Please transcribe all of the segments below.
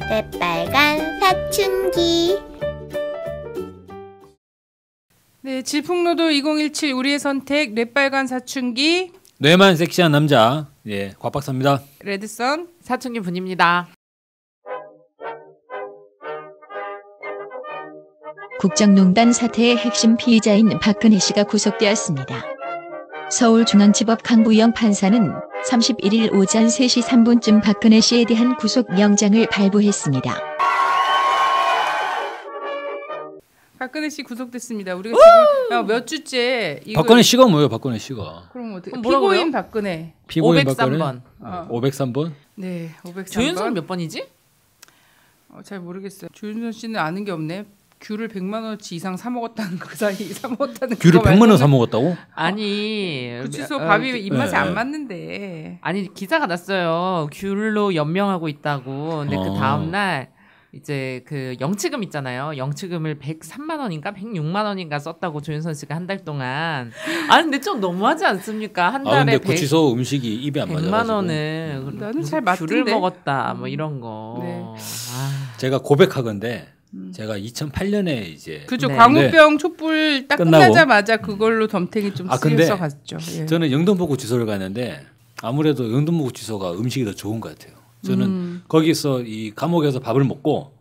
새빨간 사춘기. 네, 질풍노도 2017 우리의 선택 뇌빨간 사춘기. 뇌만 섹시한 남자, 예, 곽박사입니다. 레드선 사춘기 분입니다. 국정농단 사태의 핵심 피의자인 박근혜 씨가 구속되었습니다. 서울중앙지법 강부영 판사는 31일 오전 3시 3분쯤 박근혜 씨에 대한 구속영장을 발부했습니다. 박근혜 씨 구속됐습니다. 우리가 지금 몇 주째 박근혜 씨가 뭐예요? 박근혜 씨가. 그럼 어떻게? 뭐라고요? 피고인 박근혜. 피고인 503번. 503번? 네, 503번. 조윤선 몇 번이지? 잘 모르겠어요. 조윤선 씨는 아는 게 없네. 귤을 100만 원어치 이상 사 먹었다는 그 사이 사 먹었다는 귤을 100만 원 사 먹었다고? 아니 구치소 밥이 입맛에 네. 안 맞는데. 아니 기사가 났어요. 귤로 연명하고 있다고. 근데 그 다음 날 이제 그 영치금 있잖아요. 영치금을 103만 원인가 106만 원인가 썼다고 조윤선 씨가 한 달 동안. 아 근데 좀 너무하지 않습니까? 한 달에 근데 구치소 음식이 입에 안 100만 맞아가지고. 원을 나는 잘 맞던데. 귤을 먹었다 뭐 이런 거. 네. 제가 고백하건데 제가 2008년에 이제 그죠. 네. 광우병 촛불 딱 끝나고. 끝나자마자 그걸로 덤탱이 좀 근데 쓰여서 갔죠. 예. 저는 영등포구치소를 갔는데 아무래도 영등포구치소가 음식이 더 좋은 것 같아요. 저는 거기서 이 감옥에서 밥을 먹고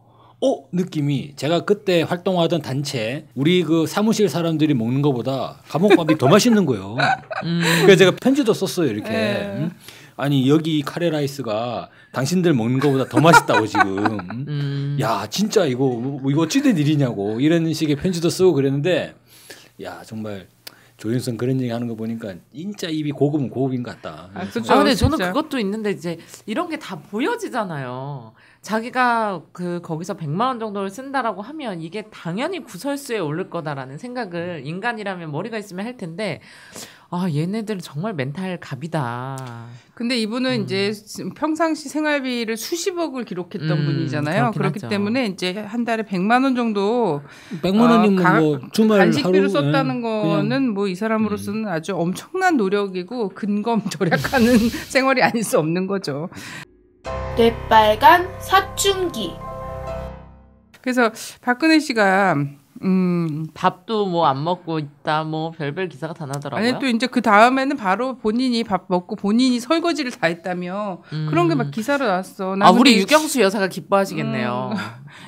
느낌이 제가 그때 활동하던 단체 우리 그 사무실 사람들이 먹는 것보다 감옥밥이 더 맛있는 거예요. 그래서 제가 편지도 썼어요. 이렇게. 아니 여기 카레라이스가 당신들 먹는 것보다 더 맛있다고 지금. 야 진짜 이거 어찌된 일이냐고 이런 식의 편지도 쓰고 그랬는데 야 정말 조윤선 그런 얘기 하는 거 보니까 진짜 입이 고급은 고급인 것 같다. 그렇죠. 근데 저는 진짜. 그것도 있는데 이제 이런 게 다 보여지잖아요. 자기가 그 거기서 100만 원 정도를 쓴다라고 하면 이게 당연히 구설수에 오를 거다라는 생각을 인간이라면 머리가 있으면 할 텐데 얘네들은 정말 멘탈 갑이다. 근데 이분은 이제 평상시 생활비를 수십억을 기록했던 분이잖아요. 그렇기 하죠. 때문에 이제 한 달에 100만 원 정도 100만 원이면 뭐 주말 간식비로 하루 썼다는 그냥. 거는 뭐 이 사람으로서는 아주 엄청난 노력이고 근검 절약하는 생활이 아닐 수 없는 거죠. 뇌빨간 사춘기. 그래서 박근혜 씨가 밥도 뭐 안 먹고 있다 뭐 별별 기사가 다 나더라고요. 아니 또 이제 그 다음에는 바로 본인이 밥 먹고 본인이 설거지를 다 했다며 그런 게 막 기사로 나왔어. 우리 유경수 여사가 기뻐하시겠네요.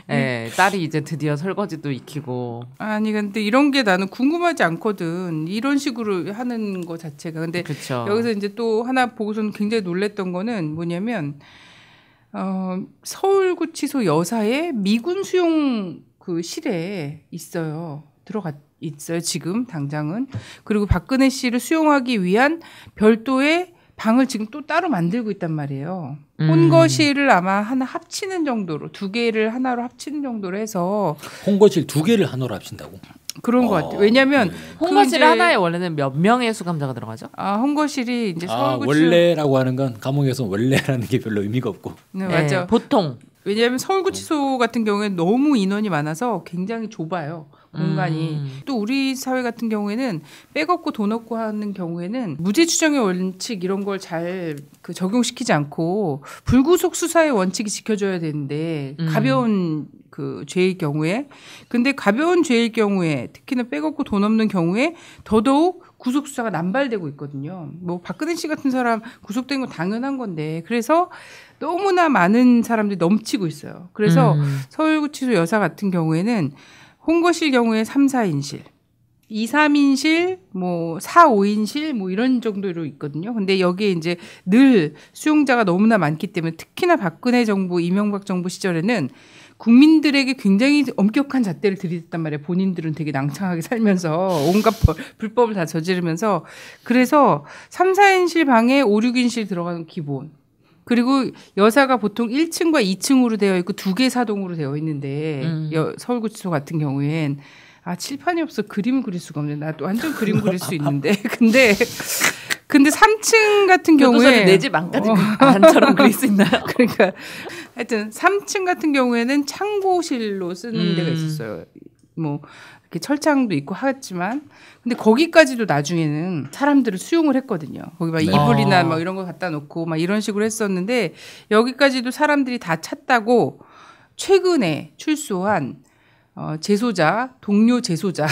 네, 딸이 이제 드디어 설거지도 익히고. 아니 근데 이런 게 나는 궁금하지 않거든. 이런 식으로 하는 거 자체가. 근데 그쵸. 여기서 이제 또 하나 보고서는 굉장히 놀랬던 거는 뭐냐면 서울구치소 여사의 미군 수용 그 실에 있어요. 들어가 있어요. 지금 당장은. 그리고 박근혜 씨를 수용하기 위한 별도의 방을 지금 또 따로 만들고 있단 말이에요. 혼거실을 아마 하나 합치는 정도로 두 개를 하나로 합치는 정도로 해서 홍거실 2개를 하나로 합친다고? 그런 것 같아요. 왜냐하면 홍거실 하나에 원래는 몇 명의 수감자가 들어가죠? 홍거실이 이제 서울구치소 원래라고 하는 건 감옥에서 원래라는 게 별로 의미가 없고. 네, 맞죠. 보통. 왜냐하면 서울구치소 같은 경우에는 너무 인원이 많아서 굉장히 좁아요. 공간이. 또 우리 사회 같은 경우에는 빼먹고 돈 없고 하는 경우에는 무죄 추정의 원칙 이런 걸 잘 적용시키지 않고 불구속 수사의 원칙이 지켜져야 되는데 가벼운 그 죄의 경우에 근데 가벼운 죄의 경우에 특히나 빼먹고 돈 없는 경우에 더더욱 구속 수사가 남발되고 있거든요. 뭐 박근혜 씨 같은 사람 구속된 건 당연한 건데 그래서 너무나 많은 사람들이 넘치고 있어요. 그래서 서울구치소 여사 같은 경우에는 홍거실 경우에 3, 4인실, 2, 3인실, 뭐 4, 5인실 뭐 이런 정도로 있거든요. 근데 여기에 이제 늘 수용자가 너무나 많기 때문에 특히나 박근혜 정부, 이명박 정부 시절에는 국민들에게 굉장히 엄격한 잣대를 들이댔단 말이에요. 본인들은 되게 낭창하게 살면서 온갖 불법을 다 저지르면서 그래서 3, 4인실 방에 5, 6인실 들어가는 기본. 그리고 여사가 보통 1층과 2층으로 되어 있고 2개 사동으로 되어 있는데 서울구치소 같은 경우엔 칠판이 없어 그림을 그릴 수가 없네. 나도 완전 그림 그릴 수 있는데 근데 3층 같은 경우에 내 집 안까지처럼 그릴 수 있나요? 그러니까 하여튼 3층 같은 경우에는 창고실로 쓰는 데가 있었어요. 뭐 이렇게 철창도 있고 하지만 근데 거기까지도 나중에는 사람들을 수용을 했거든요. 거기 막 이불이나 막 이런 거 갖다 놓고 막 이런 식으로 했었는데 여기까지도 사람들이 다 찼다고 최근에 출소한 재소자, 동료 재소자,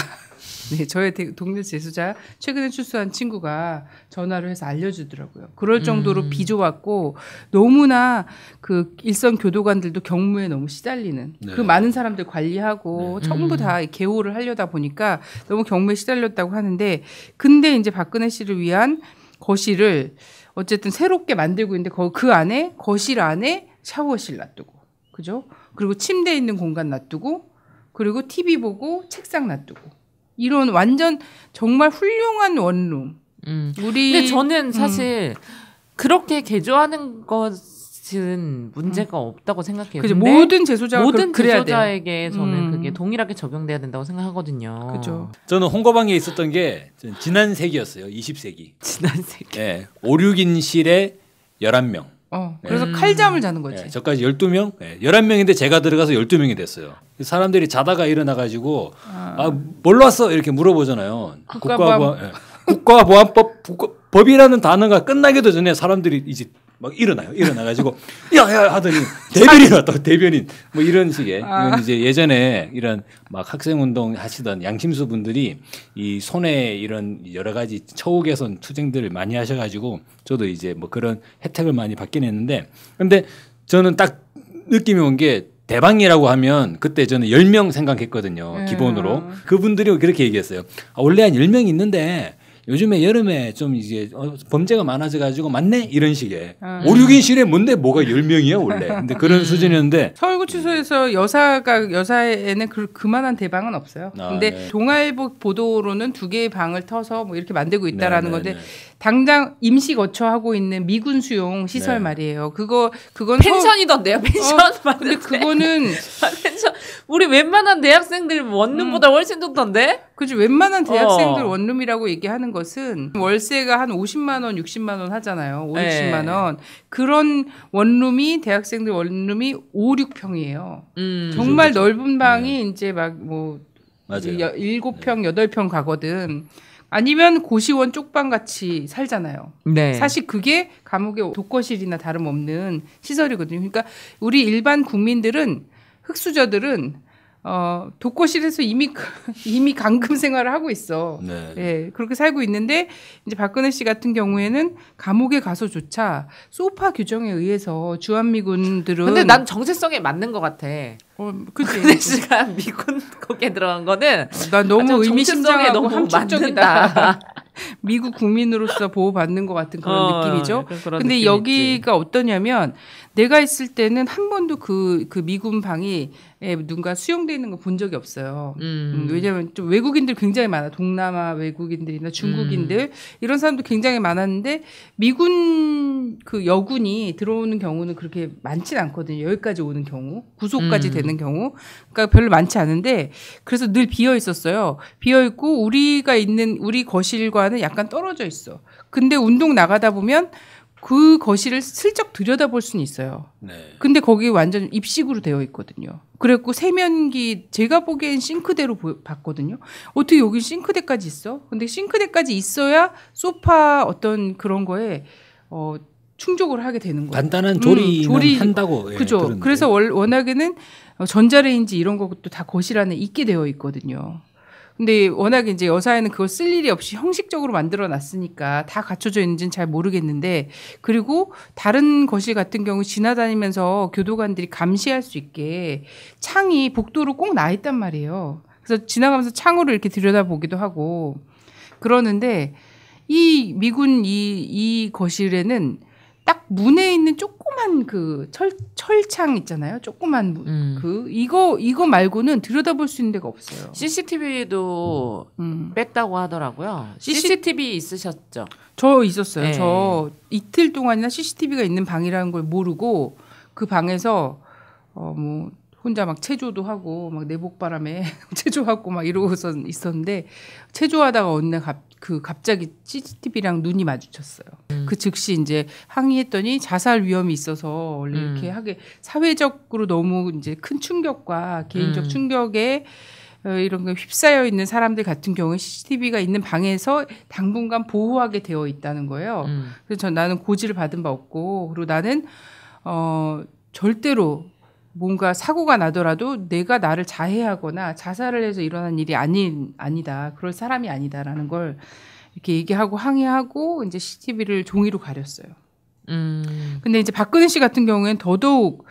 네, 저의 동료 재소자 최근에 출소한 친구가 전화를 해서 알려주더라고요. 그럴 정도로 비좁았고 너무나 그 일선 교도관들도 경무에 너무 시달리는 네. 그 많은 사람들 관리하고 전부 다 개호를 하려다 보니까 너무 경무에 시달렸다고 하는데 근데 이제 박근혜 씨를 위한 거실을 어쨌든 새롭게 만들고 있는데 그 안에 거실 안에 샤워실 놔두고 그죠? 그리고 침대 있는 공간 놔두고 그리고 TV 보고 책상 놔두고 이런 완전 정말 훌륭한 원룸. 근데 저는 사실 그렇게 개조하는 것은 문제가 없다고 생각해요. 그죠. 근데 모든 재소자가 모든 그래야 돼요. 재소자에게 저는 그게 동일하게 적용돼야 된다고 생각하거든요. 그죠. 저는 홍거방에 있었던 게 지난 세기였어요. 20세기. 지난 세기. 예. 5, 6인실에 11명. 그래서 칼잠을 자는 거지. 예, 저까지 12명? 예, 11명인데 제가 들어가서 12명이 됐어요. 사람들이 자다가 일어나가지고 뭘로 왔어? 이렇게 물어보잖아요. 국가보안법 법이라는 단어가 끝나기도 전에 사람들이 이제 막 일어나가지고 야야 하더니 대변인 왔다 대변인 뭐 이런 식의 이건 이제 예전에 이런 막 학생운동 하시던 양심수 분들이 이 손에 이런 여러 가지 처우 개선 투쟁들을 많이 하셔가지고 저도 이제 뭐 그런 혜택을 많이 받긴 했는데 근데 저는 딱 느낌이 온 게 대방이라고 하면 그때 저는 10명 생각했거든요 기본으로 그분들이 그렇게 얘기했어요. 원래 한 10명 있는데 요즘에 여름에 좀 이제 범죄가 많아져가지고 맞네 이런 식의 5, 6인실에 뭔데 뭐가 10명이야 원래 근데 그런 수준이었는데 서울구치소에서 여사에는 그만한 대방은 없어요. 근데 네. 동아일보 보도로는 2개의 방을 터서 뭐 이렇게 만들고 있다라는 네, 건데 네. 당장 임시 거처하고 있는 미군 수용 시설 네. 말이에요. 그건 펜션이던데요. 펜션 근데 그거는 펜션 우리 웬만한 대학생들 원룸보다 훨씬 좋던데. 그지 웬만한 대학생들 원룸이라고 얘기하는 것은 월세가 한 50만 원, 60만 원 하잖아요. 5, 60만 원. 그런 원룸이 대학생들 원룸이 5, 6평이에요. 정말 그렇죠. 넓은 방이 이제 막 뭐 맞아요. 7평, 8평 가거든. 아니면 고시원 쪽방 같이 살잖아요. 네. 사실 그게 감옥의 독거실이나 다름없는 시설이거든요. 그러니까 우리 일반 국민들은 흑수저들은 독거실에서 이미 강금 생활을 하고 있어. 네. 예, 그렇게 살고 있는데 이제 박근혜 씨 같은 경우에는 감옥에 가서조차 소파 규정에 의해서 주한미군들은 근데 난 정체성에 맞는 것 같아. 그치. 박근혜 씨가 미군 거기에 들어간 거는 난 너무 정체성에 의미심장하고 너무 함축적이다. 맞는다. 미국 국민으로서 보호받는 것 같은 그런 느낌이죠. 약간 그런 근데 느낌이 여기가 어떠냐면 내가 있을 때는 한 번도 그 미군 방에 누군가 수용돼 있는 거 본 적이 없어요. 왜냐하면 좀 외국인들 굉장히 많아. 동남아 외국인들이나 중국인들 이런 사람도 굉장히 많았는데 미군 그 여군이 들어오는 경우는 그렇게 많진 않거든요. 여기까지 오는 경우, 구속까지 되는 경우, 그러니까 별로 많지 않은데 그래서 늘 비어 있었어요. 비어 있고 우리가 있는 우리 거실과는 약간 떨어져 있어. 근데 운동 나가다 보면 그 거실을 슬쩍 들여다볼 수는 있어요. 네. 근데 거기 완전 입식으로 되어 있거든요. 그래갖고 세면기 제가 보기엔 싱크대로 봤거든요. 어떻게 여기 싱크대까지 있어? 근데 싱크대까지 있어야 소파 어떤 그런 거에 충족을 하게 되는 거예요. 간단한 조리는 한다고. 예, 그죠. 들었는데. 그래서 워낙에는 전자레인지 이런 것도 다 거실 안에 있게 되어 있거든요. 근데 워낙에 이제 여사에는 그걸 쓸 일이 없이 형식적으로 만들어 놨으니까 다 갖춰져 있는지는 잘 모르겠는데 그리고 다른 거실 같은 경우 지나다니면서 교도관들이 감시할 수 있게 창이 복도로 꼭 나 있단 말이에요. 그래서 지나가면서 창으로 이렇게 들여다보기도 하고 그러는데 이 미군 이 거실에는 딱 문에 있는 조그만 그 철창 있잖아요. 조그만 이거 말고는 들여다볼 수 있는 데가 없어요. CCTV도 뺐다고 하더라고요. CCTV 있으셨죠? 저 있었어요. 네. 저 이틀 동안이나 CCTV가 있는 방이라는 걸 모르고 그 방에서 뭐 혼자 막 체조도 하고 막 내복바람에 체조하고 막 이러고서 있었는데 체조하다가 어느 날 갑자기 CCTV랑 눈이 마주쳤어요. 그 즉시 이제 항의했더니 자살 위험이 있어서 원래 이렇게 하게 사회적으로 너무 이제 큰 충격과 개인적 충격에 이런 거 휩싸여 있는 사람들 같은 경우에 CCTV가 있는 방에서 당분간 보호하게 되어 있다는 거예요. 그래서 나는 고지를 받은 바 없고 그리고 나는 절대로 뭔가 사고가 나더라도 내가 나를 자해하거나 자살을 해서 일어난 일이 아니다. 그럴 사람이 아니다라는 걸 이렇게 얘기하고 항의하고 이제 CCTV를 종이로 가렸어요. 근데 이제 박근혜 씨 같은 경우에는 더더욱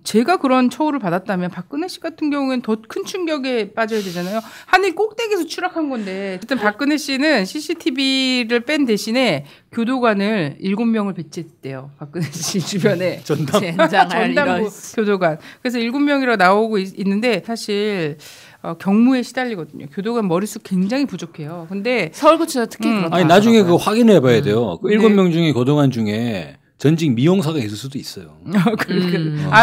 제가 그런 처우를 받았다면 박근혜 씨 같은 경우에는 더 큰 충격에 빠져야 되잖아요. 하늘 꼭대기에서 추락한 건데. 어쨌든 박근혜 씨는 CCTV를 뺀 대신에 교도관을 7명을 배치했대요. 박근혜 씨 주변에. 전담부 교도관. 그래서 7명이라고 나오고 있는데 사실 경무에 시달리거든요. 교도관 머릿수 굉장히 부족해요. 근데 서울구치소 특히 그렇다. 아니 나중에 그거 확인해 봐야 돼요. 그 7명 네. 중에 교도관 중에 전직 미용사가 있을 수도 있어요.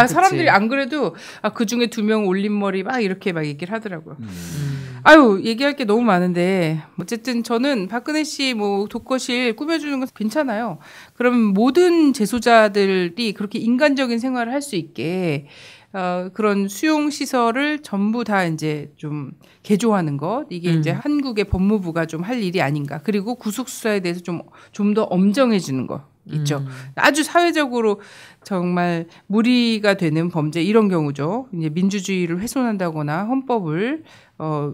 사람들이 안 그래도 그 중에 2명 올림머리 막 이렇게 막 얘기를 하더라고요. 아유, 얘기할 게 너무 많은데 어쨌든 저는 박근혜 씨 뭐 독거실 꾸며주는 건 괜찮아요. 그러면 모든 재소자들이 그렇게 인간적인 생활을 할 수 있게 그런 수용 시설을 전부 다 이제 좀 개조하는 것 이게 이제 한국의 법무부가 좀 할 일이 아닌가. 그리고 구속 수사에 대해서 좀 더 엄정해 주는 거. 있죠. 아주 사회적으로 정말 무리가 되는 범죄 이런 경우죠. 이제 민주주의를 훼손한다거나 헌법을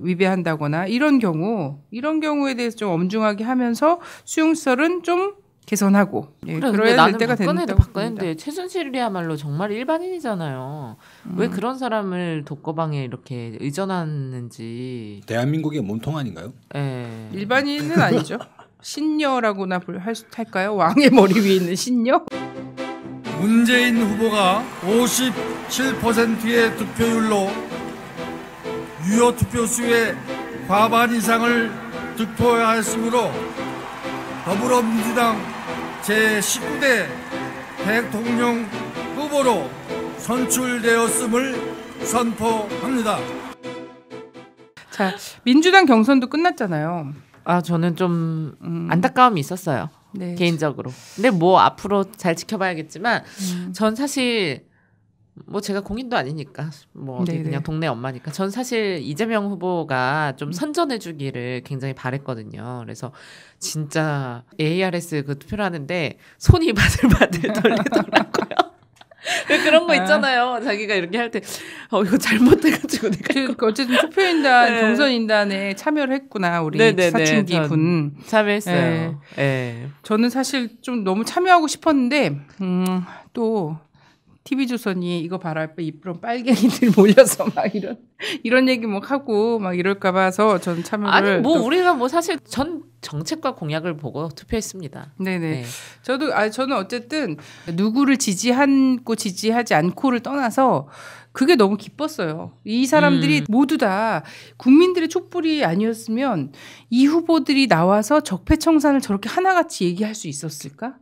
위배한다거나 이런 경우에 대해서 좀 엄중하게 하면서 수용시설은 좀 개선하고 그래, 근데 그래야 나는 될 때가 박근혜도 된다고 박근혜인데 최순실이야말로 정말 일반인이잖아요. 왜 그런 사람을 독거방에 이렇게 의존하는지. 대한민국의 몸통 아닌가요? 예. 일반인은 아니죠. 신녀라고나 할까요? 왕의 머리 위에 있는 신녀? 문재인 후보가 57%의 득표율로 유효 투표수의 과반 이상을 득표하였으므로 더불어민주당 제19대 대통령 후보로 선출되었음을 선포합니다. 자, 민주당 경선도 끝났잖아요. 저는 좀 안타까움이 있었어요. 네. 개인적으로. 근데 뭐 앞으로 잘 지켜봐야겠지만 전 사실 뭐 제가 공인도 아니니까 뭐 어디 네네. 그냥 동네 엄마니까 전 사실 이재명 후보가 좀 선전해주기를 굉장히 바랬거든요. 그래서 진짜 ARS 그 투표를 하는데 손이 바들바들 떨리더라고요. 그런 거 있잖아요. 자기가 이렇게 할 때 이거 잘못해가지고 내가 어쨌든 투표인단 네. 경선인단에 참여를 했구나 우리 네네네. 사춘기 분. 참여했어요. 네. 저는 사실 좀 너무 참여하고 싶었는데 또 TV조선이 이거 봐라 이런 빨갱이들 몰려서 막 이런 얘기 뭐 하고 막 이럴까 봐서 전 참여를 아니 뭐 우리가 뭐 사실 전 정책과 공약을 보고 투표했습니다. 네네. 네. 저는 어쨌든 누구를 지지하고 지지하지 않고를 떠나서 그게 너무 기뻤어요. 이 사람들이 모두 다 국민들의 촛불이 아니었으면 이 후보들이 나와서 적폐청산을 저렇게 하나같이 얘기할 수 있었을까?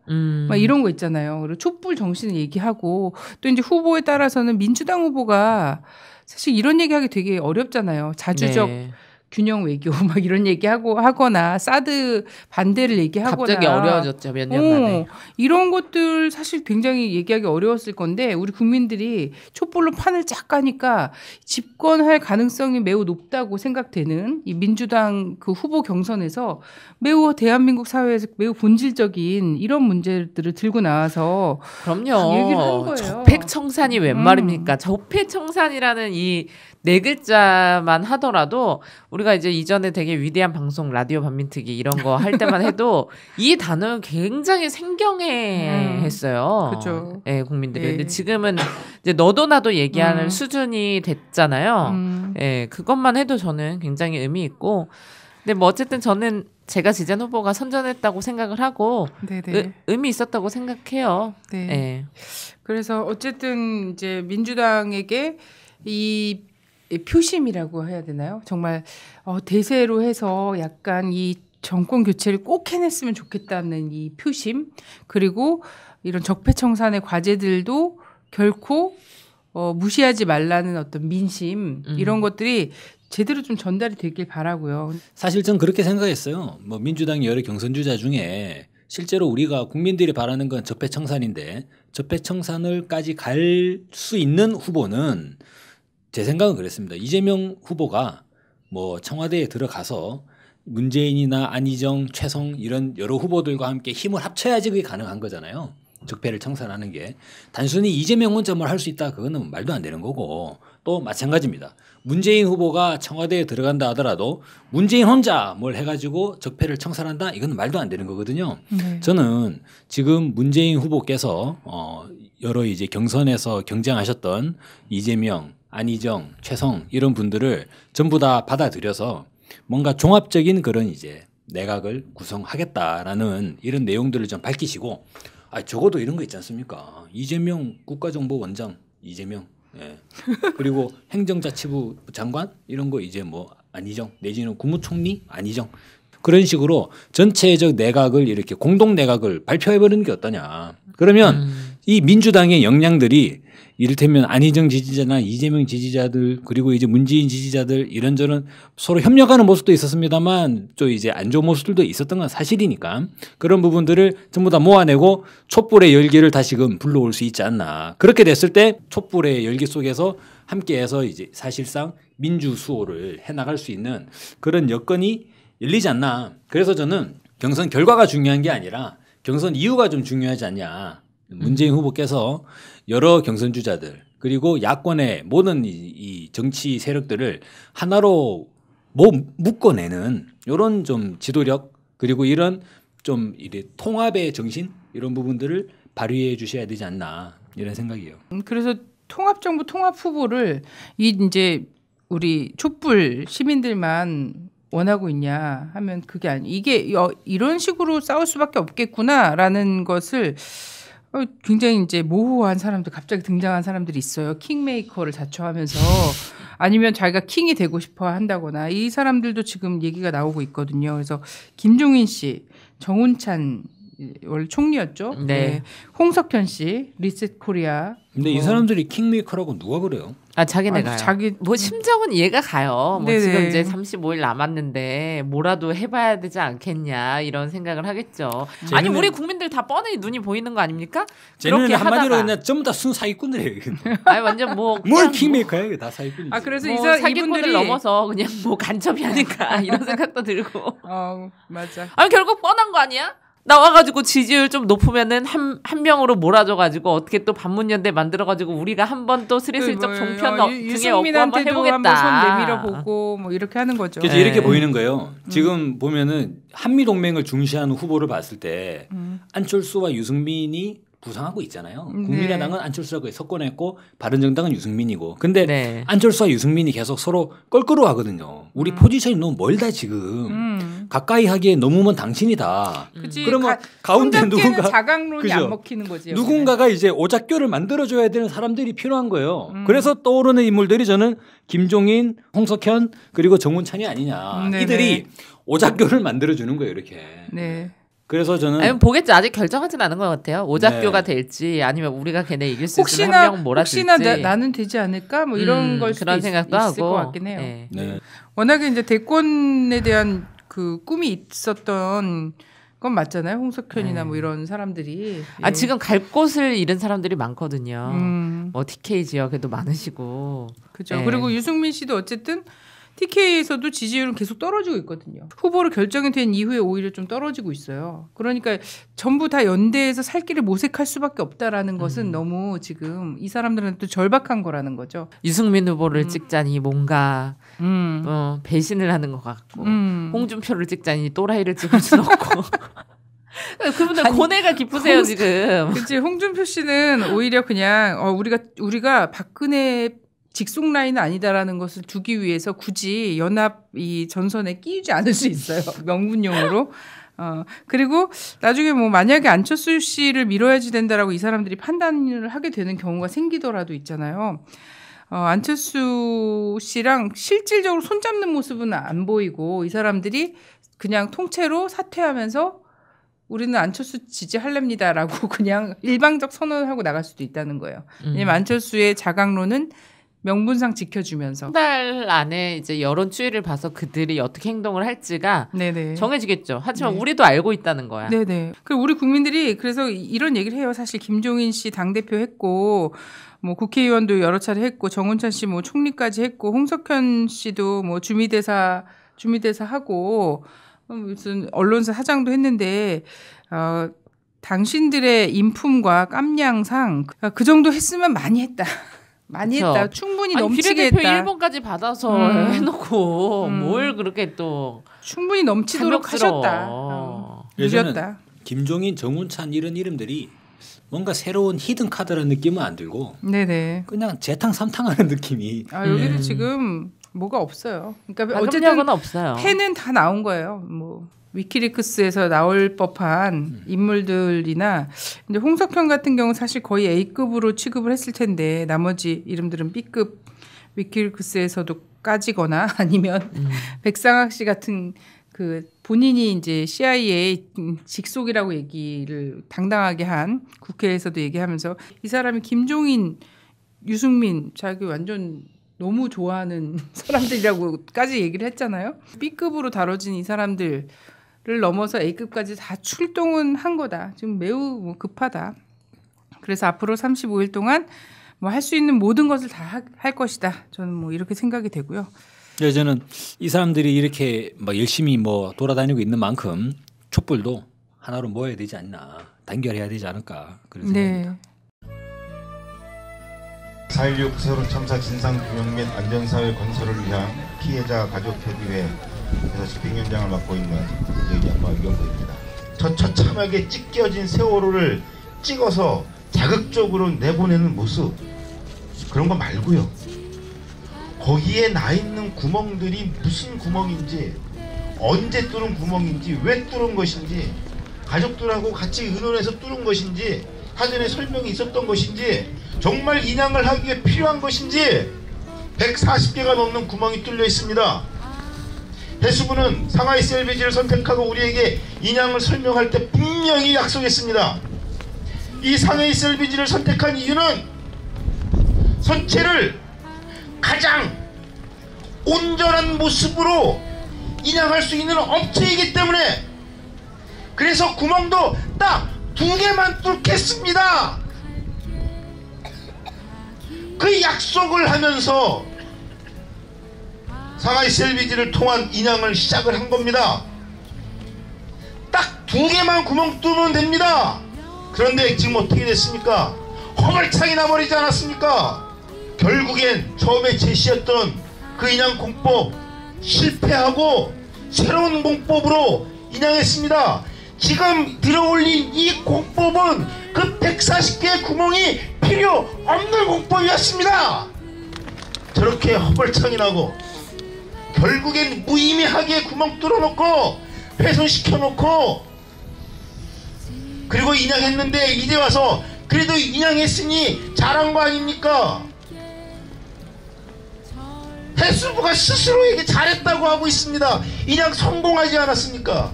막 이런 거 있잖아요. 그리고 촉불 정신을 얘기하고 또 이제 후보에 따라서는 민주당 후보가 사실 이런 얘기하기 되게 어렵잖아요. 자주적 네. 균형 외교 막 이런 얘기하거나 사드 반대를 얘기하거나 갑자기 어려워졌죠. 몇 년 만에. 이런 것들 사실 굉장히 얘기하기 어려웠을 건데 우리 국민들이 촛불로 판을 쫙 까니까 집권할 가능성이 매우 높다고 생각되는 이 민주당 그 후보 경선에서 매우 대한민국 사회에서 매우 본질적인 이런 문제들을 들고 나와서 그럼요. 얘기를 한 거예요. 적폐청산이 웬 말입니까? 적폐청산이라는 이 네 글자만 하더라도 우리가 이제 이전에 되게 위대한 방송 라디오 반민특위 이런 거 할 때만 해도 이 단어 굉장히 생경해했어요. 그렇죠. 예, 국민들이. 예. 근데 지금은 이제 너도 나도 얘기하는 수준이 됐잖아요. 예, 그것만 해도 저는 굉장히 의미 있고. 근데 뭐 어쨌든 저는 제가 지지한 후보가 선전했다고 생각을 하고 네네. 의미 있었다고 생각해요. 네. 예. 그래서 어쨌든 이제 민주당에게 이 표심이라고 해야 되나요? 정말 대세로 해서 약간 이 정권 교체를 꼭 해냈으면 좋겠다는 이 표심 그리고 이런 적폐청산의 과제들도 결코 무시하지 말라는 어떤 민심 이런 것들이 제대로 좀 전달이 되길 바라고요. 사실 전 그렇게 생각했어요. 뭐 민주당 여러 경선 주자 중에 실제로 우리가 국민들이 바라는 건 적폐청산인데 적폐청산을까지 갈 수 있는 후보는 제 생각은 그랬습니다. 이재명 후보가 뭐 청와대에 들어가서 문재인이나 안희정, 최성 이런 여러 후보들과 함께 힘을 합쳐야지 그게 가능한 거잖아요. 적폐를 청산하는 게 단순히 이재명 혼자 뭘 할 수 있다 그거는 말도 안 되는 거고 또 마찬가지입니다. 문재인 후보가 청와대에 들어간다 하더라도 문재인 혼자 뭘 해가지고 적폐를 청산한다 이건 말도 안 되는 거거든요. 네. 저는 지금 문재인 후보께서 여러 이제 경선에서 경쟁하셨던 이재명, 안희정, 최성 이런 분들을 전부 다 받아들여서 뭔가 종합적인 그런 이제 내각을 구성하겠다라는 이런 내용들을 좀 밝히시고 적어도 이런 거 있지 않습니까? 이재명 국가정보원장 이재명 예. 그리고 행정자치부 장관 이런 거 이제 뭐 안희정 내지는 국무총리 안희정 그런 식으로 전체적 내각을 이렇게 공동 내각을 발표해버리는 게 어떠냐. 그러면 이 민주당의 역량들이 이를테면 안희정 지지자나 이재명 지지자들 그리고 이제 문재인 지지자들 이런저런 서로 협력하는 모습도 있었습니다만 또 이제 안 좋은 모습들도 있었던 건 사실이니까 그런 부분들을 전부 다 모아내고 촛불의 열기를 다시금 불러올 수 있지 않나. 그렇게 됐을 때 촛불의 열기 속에서 함께해서 이제 사실상 민주 수호를 해나갈 수 있는 그런 여건이 열리지 않나. 그래서 저는 경선 결과가 중요한 게 아니라 경선 이유가 좀 중요하지 않냐. 문재인 후보께서 여러 경선 주자들 그리고 야권의 모든 이 정치 세력들을 하나로 묶어내는 이런 좀 지도력 그리고 이런 좀 이래 통합의 정신 이런 부분들을 발휘해 주셔야 되지 않나 이런 생각이에요. 그래서 통합정부 통합 후보를 이제 우리 촛불 시민들만 원하고 있냐 하면 그게 이게 이런 식으로 싸울 수밖에 없겠구나라는 것을 굉장히 이제 모호한 사람들 갑자기 등장한 사람들이 있어요. 킹메이커를 자처하면서 아니면 자기가 킹이 되고 싶어 한다거나 이 사람들도 지금 얘기가 나오고 있거든요. 그래서 김종인 씨, 정운찬 원래 총리였죠. 네. 네. 홍석현 씨, 리셋 코리아. 근데 이 사람들이 킹메이커라고 누가 그래요? 자기네가요. 뭐 심정은 이해가 가요. 뭐 네네. 지금 이제 35일 남았는데 뭐라도 해봐야 되지 않겠냐 이런 생각을 하겠죠. 아니 우리 국민들 다 뻔히 눈이 보이는 거 아닙니까? 쟤는 그렇게 한마디로 하다가 그냥 전부 다 순 사기꾼들이에요. 아니 완전 뭐 뭘 킹메이커야 이게 다 사기꾼이지. 그래서 뭐 사기꾼을 이분들이 넘어서 그냥 뭐 간첩이 아닐까 이런 생각도 들고. 맞아. 아니 결국 뻔한 거 아니야? 나와가지고 지지율 좀 높으면은 한 명으로 몰아줘가지고 어떻게 또 반문연대 만들어가지고 우리가 한번 또 스리슬쩍 종편 등에 업고 한번 해보겠다. 한번 손 내밀어 보고 뭐 이렇게 하는 거죠. 그래서 이렇게 보이는 거예요. 지금 보면은 한미 동맹을 중시하는 후보를 봤을 때 안철수와 유승민이 부상하고 있잖아요. 국민의당은 안철수라고 섞어냈고 바른정당은 유승민이고. 근데 네. 안철수와 유승민이 계속 서로 껄끄러워하거든요. 우리 포지션이 너무 멀다 지금. 가까이 하기에 너무 먼 당신이다. 그치, 그러면 가운데 누군가 자강론이 그죠? 안 먹히는 거지. 여기는. 누군가가 이제 오작교를 만들어줘야 되는 사람들이 필요한 거예요. 그래서 떠오르는 인물들이 저는 김종인, 홍석현 그리고 정운찬이 아니냐. 네네. 이들이 오작교를 만들어주는 거예요. 이렇게. 네. 그래서 저는 아니 보겠지 아직 결정하진 않은 것 같아요. 오작교가 네. 될지 아니면 우리가 걔네 이길 수 있으면 한 명 몰아줄지. 혹시나 나는 되지 않을까 뭐 이런 걸 수도 그런 생각도 있을 하고 것 같긴 해요. 네. 네. 워낙에 이제 대권에 대한 그 꿈이 있었던 건 맞잖아요. 홍석현이나 뭐 이런 사람들이. 예. 지금 갈 곳을 잃은 사람들이 많거든요. 음. 뭐 TK 지역에도 많으시고. 그죠. 네. 그리고 유승민 씨도 어쨌든 TK에서도 지지율은 계속 떨어지고 있거든요. 후보로 결정이 된 이후에 오히려 좀 떨어지고 있어요. 그러니까 전부 다 연대에서 살 길을 모색할 수밖에 없다라는 것은 너무 지금 이 사람들은 또 절박한 거라는 거죠. 유승민 후보를 찍자니 뭔가 배신을 하는 것 같고 홍준표를 찍자니 또라이를 찍을 수는 없고. 그분들 고뇌가 깊으세요 지금. 그치. 홍준표 씨는 오히려 그냥 우리가 박근혜 직속 라인은 아니다라는 것을 두기 위해서 굳이 연합 이 전선에 끼우지 않을 수 있어요. 명분용으로. 그리고 나중에 뭐 만약에 안철수 씨를 밀어야지 된다라고 이 사람들이 판단을 하게 되는 경우가 생기더라도 있잖아요. 안철수 씨랑 실질적으로 손잡는 모습은 안 보이고 이 사람들이 그냥 통째로 사퇴하면서 우리는 안철수 지지할랍니다라고 그냥 일방적 선언을 하고 나갈 수도 있다는 거예요. 왜냐면 안철수의 자강론은 명분상 지켜주면서 한 달 안에 이제 여론 추이를 봐서 그들이 어떻게 행동을 할지가 네네. 정해지겠죠. 하지만 네. 우리도 알고 있다는 거야. 네네. 그리고 우리 국민들이 그래서 이런 얘기를 해요. 사실 김종인 씨 당대표 했고 뭐 국회의원도 여러 차례 했고 정운찬 씨 뭐 총리까지 했고 홍석현 씨도 뭐 주미대사 하고 무슨 언론사 사장도 했는데 당신들의 인품과 깜냥상 그 정도 했으면 많이 했다. 많이 그쵸. 했다. 충분히 아니, 넘치게 비례대표 했다. 일본까지 받아서 해놓고 뭘 그렇게 또 충분히 넘치도록 탐욕스러워. 하셨다. 예전엔 누렸다. 김종인, 정운찬 이런 이름들이 뭔가 새로운 히든 카드라는 느낌은 안 들고 네네. 그냥 재탕 삼탕하는 느낌이. 여기는 지금 뭐가 없어요. 그러니까 어쨌든 어쨌든 없어요. 팬은 다 나온 거예요. 뭐 위키리크스에서 나올 법한 인물들이나 이제 홍석현 같은 경우 사실 거의 A급으로 취급을 했을 텐데 나머지 이름들은 B급 위키리크스에서도 까지거나 아니면 백상학 씨 같은 그 본인이 이제 CIA 직속이라고 얘기를 당당하게 한 국회에서도 얘기하면서 이 사람이 김종인, 유승민 자기 완전 너무 좋아하는 사람들이라고까지 얘기를 했잖아요. B급으로 다뤄진 이 사람들을 넘어서 A급까지 다 출동은 한 거다. 지금 매우 급하다. 그래서 앞으로 35일 동안 뭐 할 수 있는 모든 것을 다 할 것이다. 저는 뭐 이렇게 생각이 되고요. 저는 이 사람들이 이렇게 막 열심히 뭐 돌아다니고 있는 만큼 촛불도 하나로 모아야 되지 않나, 단결해야 되지 않을까 그런 생각입니다. 4.16 세월호 참사 진상규명 및 안전사회 건설을 위한 피해자 가족협의회에서 집행위원장을 맡고 있는 이재양 의원입니다. 저 처참하게 찢겨진 세월호를 찍어서 자극적으로 내보내는 모습, 그런 거 말고요. 거기에 나 있는 구멍들이 무슨 구멍인지, 언제 뚫은 구멍인지, 왜 뚫은 것인지, 가족들하고 같이 의논해서 뚫은 것인지, 사전에 설명이 있었던 것인지, 정말 인양을 하기 위해 필요한 것인지 140개가 넘는 구멍이 뚫려 있습니다. 해수부는 상하이 셀비지를 선택하고 우리에게 인양을 설명할 때 분명히 약속했습니다. 이 상하이 셀비지를 선택한 이유는 선체를 가장 온전한 모습으로 인양할 수 있는 업체이기 때문에, 그래서 구멍도 딱 2개만 뚫겠습니다. 그 약속을 하면서 상하이 셀비지를 통한 인양을 시작을 한 겁니다. 딱 2개만 구멍 뚫으면 됩니다. 그런데 지금 어떻게 됐습니까? 허벌창이 나버리지 않았습니까? 결국엔 처음에 제시했던 그 인양 공법 실패하고 새로운 공법으로 인양했습니다. 지금 들어올린 이 공법은 그 140개의 구멍이 필요 없는 공법이었습니다. 저렇게 허벌창이 나고 결국엔 무의미하게 구멍 뚫어놓고 훼손시켜놓고 그리고 인양했는데 이제 와서 그래도 인양했으니 잘한 거 아닙니까? 해수부가 스스로에게 잘했다고 하고 있습니다. 인양 성공하지 않았습니까?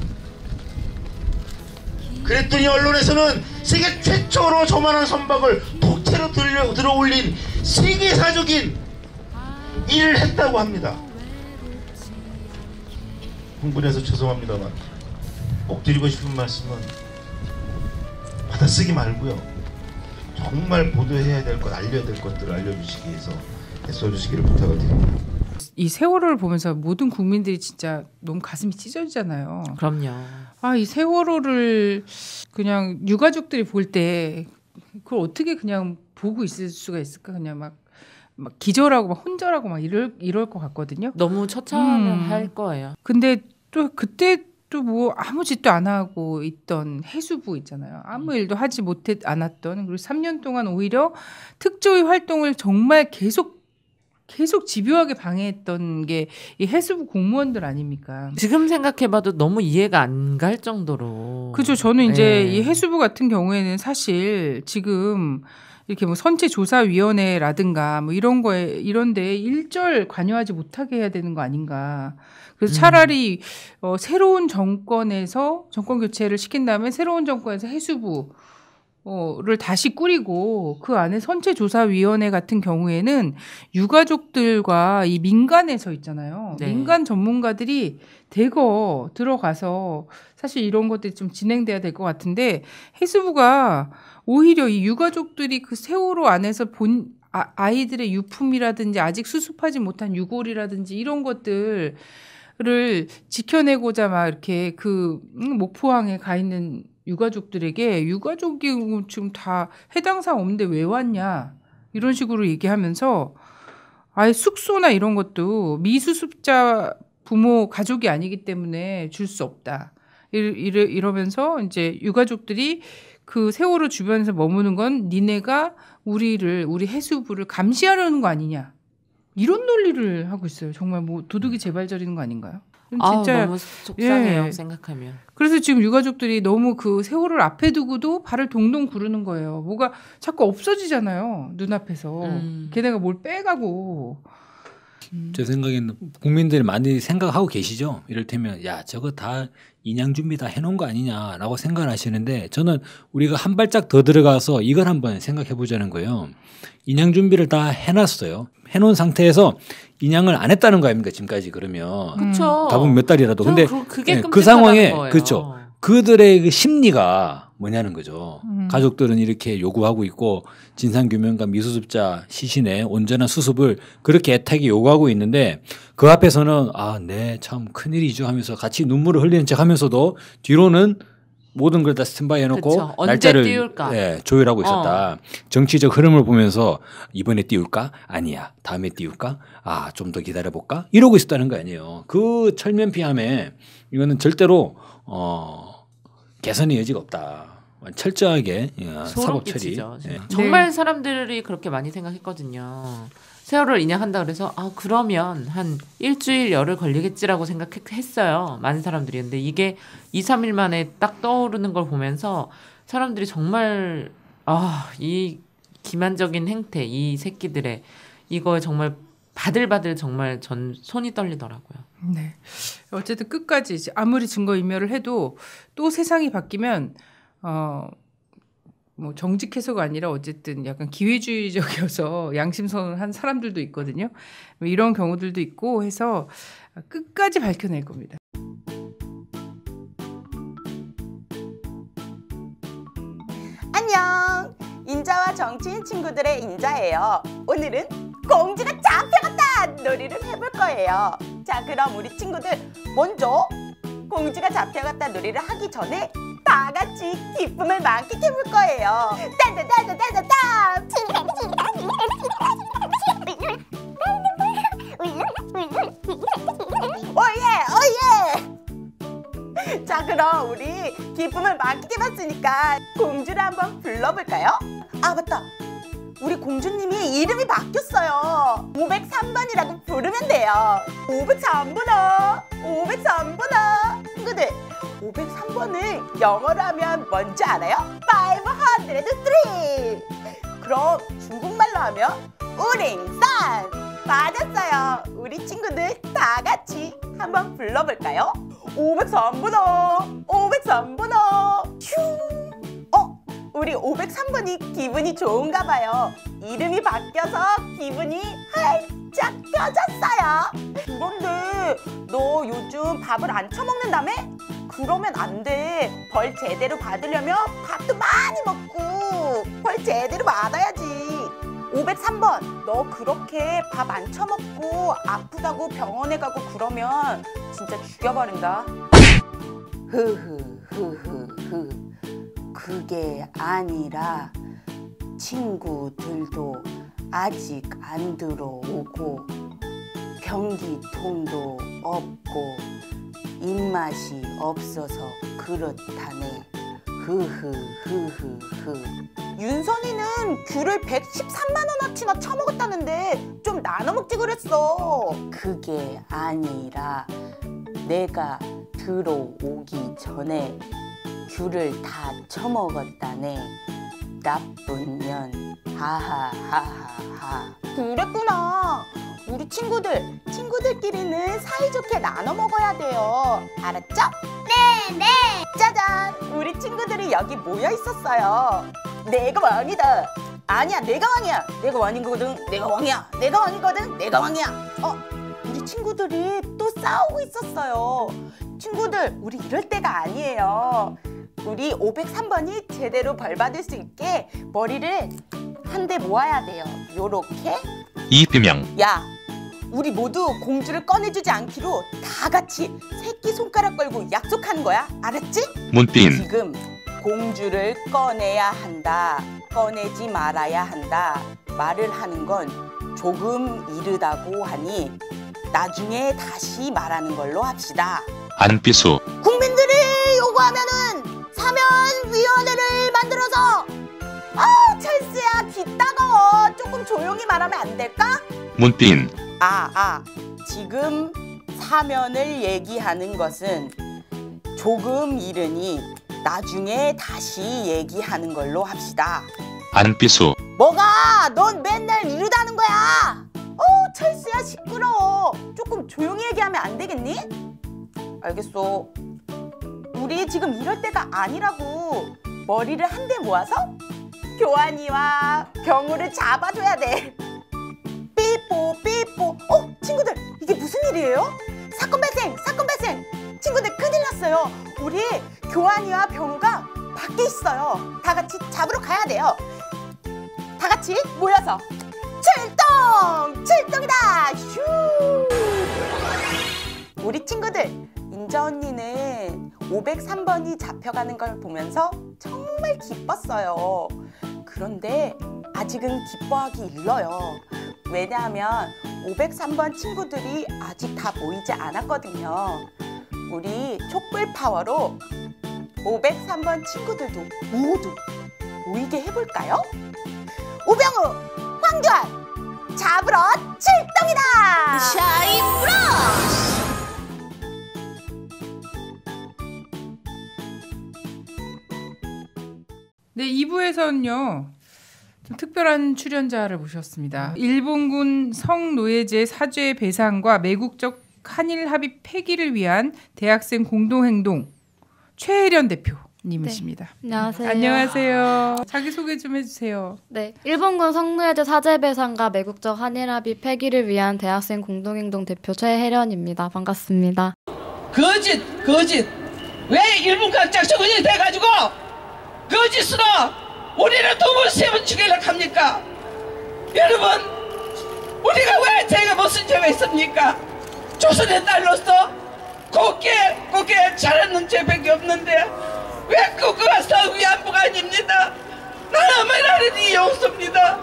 그랬더니 언론에서는 세계 최초로 저만한 선박을 통째로 들어올린 세계사적인 일을 했다고 합니다. 흥분해서 죄송합니다만 꼭 드리고 싶은 말씀은 받아쓰기 말고요. 정말 보도해야 될 것, 알려야 될 것들을 알려주시기 위해서 애써주시기를 부탁을 드립니다. 이 세월호를 보면서 모든 국민들이 진짜 너무 가슴이 찢어지잖아요. 그럼요. 이 세월호를 그냥 유가족들이 볼 때 그걸 어떻게 그냥 보고 있을 수가 있을까? 그냥 막 기절하고 막 혼절하고 막 이럴 것 같거든요. 너무 처참할 거예요. 근데 또 그때 또 뭐 아무 짓도 안 하고 있던 해수부 있잖아요. 아무 일도 하지 않았던, 그리고 3년 동안 오히려 특조위 활동을 정말 계속 집요하게 방해했던 게 이 해수부 공무원들 아닙니까? 지금 생각해봐도 너무 이해가 안 갈 정도로. 그죠. 저는 이제 네. 이 해수부 같은 경우에는 사실 지금 이렇게 뭐 선체조사위원회라든가 뭐 이런데 일절 관여하지 못하게 해야 되는 거 아닌가. 그래서 차라리 새로운 정권 교체를 시킨 다음에 새로운 정권에서 해수부를 다시 꾸리고 그 안에 선체조사위원회 같은 경우에는 유가족들과 이 민간에서 있잖아요. 네. 민간 전문가들이 대거 들어가서 사실 이런 것들이 좀 진행돼야 될 것 같은데 해수부가 오히려 이 유가족들이 그 세월호 안에서 본 아이들의 유품이라든지 아직 수습하지 못한 유골이라든지 이런 것들을 지켜내고자 막 이렇게 그 목포항에 가 있는 유가족들에게 유가족이 지금 다 해당 사항 없는데 왜 왔냐 이런 식으로 얘기하면서 아예 숙소나 이런 것도 미수습자 부모 가족이 아니기 때문에 줄 수 없다. 이러면서 이제 유가족들이 그 세월호 주변에서 머무는 건 니네가 우리 해수부를 감시하려는 거 아니냐. 이런 논리를 하고 있어요. 정말 뭐 도둑이 재발 저리는 거 아닌가요? 진짜 너무 속상해요. 생각하면. 그래서 지금 유가족들이 너무 그 세월을 앞에 두고도 발을 동동 구르는 거예요. 뭐가 자꾸 없어지잖아요. 눈앞에서. 걔네가 뭘 빼가고. 제 생각에는 국민들이 많이 생각하고 계시죠. 이를테면 야 저거 다 인양 준비 다 해놓은 거 아니냐라고 생각을 하시는데 저는 우리가 한 발짝 더 들어가서 이걸 한번 생각해 보자는 거예요. 인양 준비를 다 해놨어요. 해놓은 상태에서 인양을 안 했다는 거 아닙니까 지금까지 그러면. 그렇죠. 답은 몇 달이라도. 근데 그게 그 상황에 거예요. 그렇죠. 그들의 그 심리가 뭐냐는 거죠. 가족들은 이렇게 요구하고 있고 진상규명과 미수습자 시신의 온전한 수습을 그렇게 애타게 요구하고 있는데 그 앞에서는 네, 참 큰일이죠 하면서 같이 눈물을 흘리는 척 하면서도 뒤로는 모든 걸 다 스탠바이 해놓고 그쵸. 언제 날짜를 띄울까? 조율하고 있었다. 정치적 흐름을 보면서 이번에 띄울까? 아니야. 다음에 띄울까? 좀 더 기다려볼까? 이러고 있었다는 거 아니에요. 그 철면피함에 이거는 절대로 개선의 여지가 없다. 철저하게 사법 처리. 정말 사람들이 그렇게 많이 생각했거든요. 세월을 인양한다 그래서 그러면 한 일주일 열흘 걸리겠지라고 생각했어요. 많은 사람들이. 근데 이게 2, 3일 만에 딱 떠오르는 걸 보면서 사람들이 정말 이 기만적인 행태, 이 새끼들의 이거 정말 바들바들 정말 전 손이 떨리더라고요. 네. 어쨌든 끝까지 아무리 증거인멸을 해도 또 세상이 바뀌면 뭐 정직해서가 아니라 어쨌든 약간 기회주의적이어서 양심선언한 사람들도 있거든요. 이런 경우들도 있고 해서 끝까지 밝혀낼 겁니다. 안녕. 인자와 정치인 친구들의 인자예요. 오늘은 공주가 잡혀갔다 놀이를 해볼 거예요. 자, 그럼 우리 친구들 먼저 공주가 잡혀갔다 놀이를 하기 전에 다 같이 기쁨을 만끽해볼 거예요. 따다다다다다다. 오예 오예. 자, 그럼 우리 기쁨을 만끽해봤으니까 공주를 한번 불러볼까요? 맞다. 우리 공주님이 이름이 바뀌었어요. 503번이라고 부르면 돼요. 503번아 503번아. 친구들 503번을 영어로 하면 뭔지 알아요? 503. 그럼 중국말로 하면 우링산. 맞았어요. 우리 친구들 다 같이 한번 불러볼까요? 503번아 503번아. 휴. 우리 503번이 기분이 좋은가 봐요. 이름이 바뀌어서 기분이 활짝 펴졌어요. 그런데 너 요즘 밥을 안 처먹는다며? 그러면 안 돼. 벌 제대로 받으려면 밥도 많이 먹고 벌 제대로 받아야지. 503번, 너 그렇게 밥 안 처먹고 아프다고 병원에 가고 그러면 진짜 죽여버린다. 흐흐흐흐흐. 그게 아니라 친구들도 아직 안 들어오고 변기통도 없고 입맛이 없어서 그렇다네. 흐흐흐흐흐. 윤선이는 귤을 113만 원어치나 처먹었다는데 좀 나눠 먹지 그랬어. 그게 아니라 내가 들어오기 전에 귤을 다 처먹었다네. 나쁜 년. 하하하하하. 그랬구나. 우리 친구들끼리는 사이좋게 나눠 먹어야 돼요. 알았죠? 네. 짜잔. 우리 친구들이 여기 모여 있었어요. 내가 왕이다. 아니야, 내가 왕이야. 내가 왕이거든. 내가 왕이야. 내가 왕이거든. 내가 왕이야. 우리 친구들이 또 싸우고 있었어요. 친구들, 우리 이럴 때가 아니에요. 우리 503번이 제대로 벌 받을 수 있게 머리를 한데 모아야 돼요. 요렇게. 이비명. 야, 우리 모두 공주를 꺼내주지 않기로 다 같이 새끼손가락 걸고 약속하는 거야. 알았지? 문빈. 지금 공주를 꺼내야 한다, 꺼내지 말아야 한다 말을 하는 건 조금 이르다고 하니 나중에 다시 말하는 걸로 합시다. 안비수 국민들이 요구하면은 사면위원회를 만들어서 철수야 귀 따가워 조금 조용히 말하면 안 될까? 문빈 지금 사면을 얘기하는 것은 조금 이르니 나중에 다시 얘기하는 걸로 합시다. 안비수 뭐가? 넌 맨날 이르다는 거야. 철수야 시끄러워. 조금 조용히 얘기하면 안 되겠니? 알겠어. 우리 지금 이럴 때가 아니라고. 머리를 한데 모아서 교환이와 경우를 잡아줘야 돼. 삐뽀 삐뽀. 친구들 이게 무슨 일이에요? 사건 발생 사건 발생. 친구들 큰일 났어요. 우리 교환이와 병우가 밖에 있어요. 다 같이 잡으러 가야 돼요. 다 같이 모여서 출동! 출동이다! 휴! 우리 친구들, 인자 언니는 503번이 잡혀가는 걸 보면서 정말 기뻤어요. 그런데 아직은 기뻐하기 일러요. 왜냐하면 503번 친구들이 아직 다 모이지 않았거든요. 우리 촛불 파워로 503번 친구들도 모두 모이게 해볼까요? 오병우, 황교안, 잡으러 출동이다! 샤인 브러쉬! 네, 2부에서는요. 좀 특별한 출연자를 모셨습니다. 일본군 성노예제 사죄 배상과 매국적 한일 합의 폐기를 위한 대학생 공동행동 최혜련 대표님이십니다. 네, 안녕하세요. 안녕하세요. 자기소개 좀 해주세요. 네, 일본군 성노예제 사죄 배상과 매국적 한일 합의 폐기를 위한 대학생 공동행동 대표 최혜련입니다. 반갑습니다. 거짓! 왜 일본 각작성이 돼가지고 거짓으로 우리를 두 번, 세 번 죽이려고 합니까? 여러분, 우리가 왜 제가 무슨 죄가 있습니까? 조선의 딸로서 곱게 자랐는 죄밖에 없는데 왜 그거 가서 위안부가 아닙니다. 나는 말하는 이유 없습니다.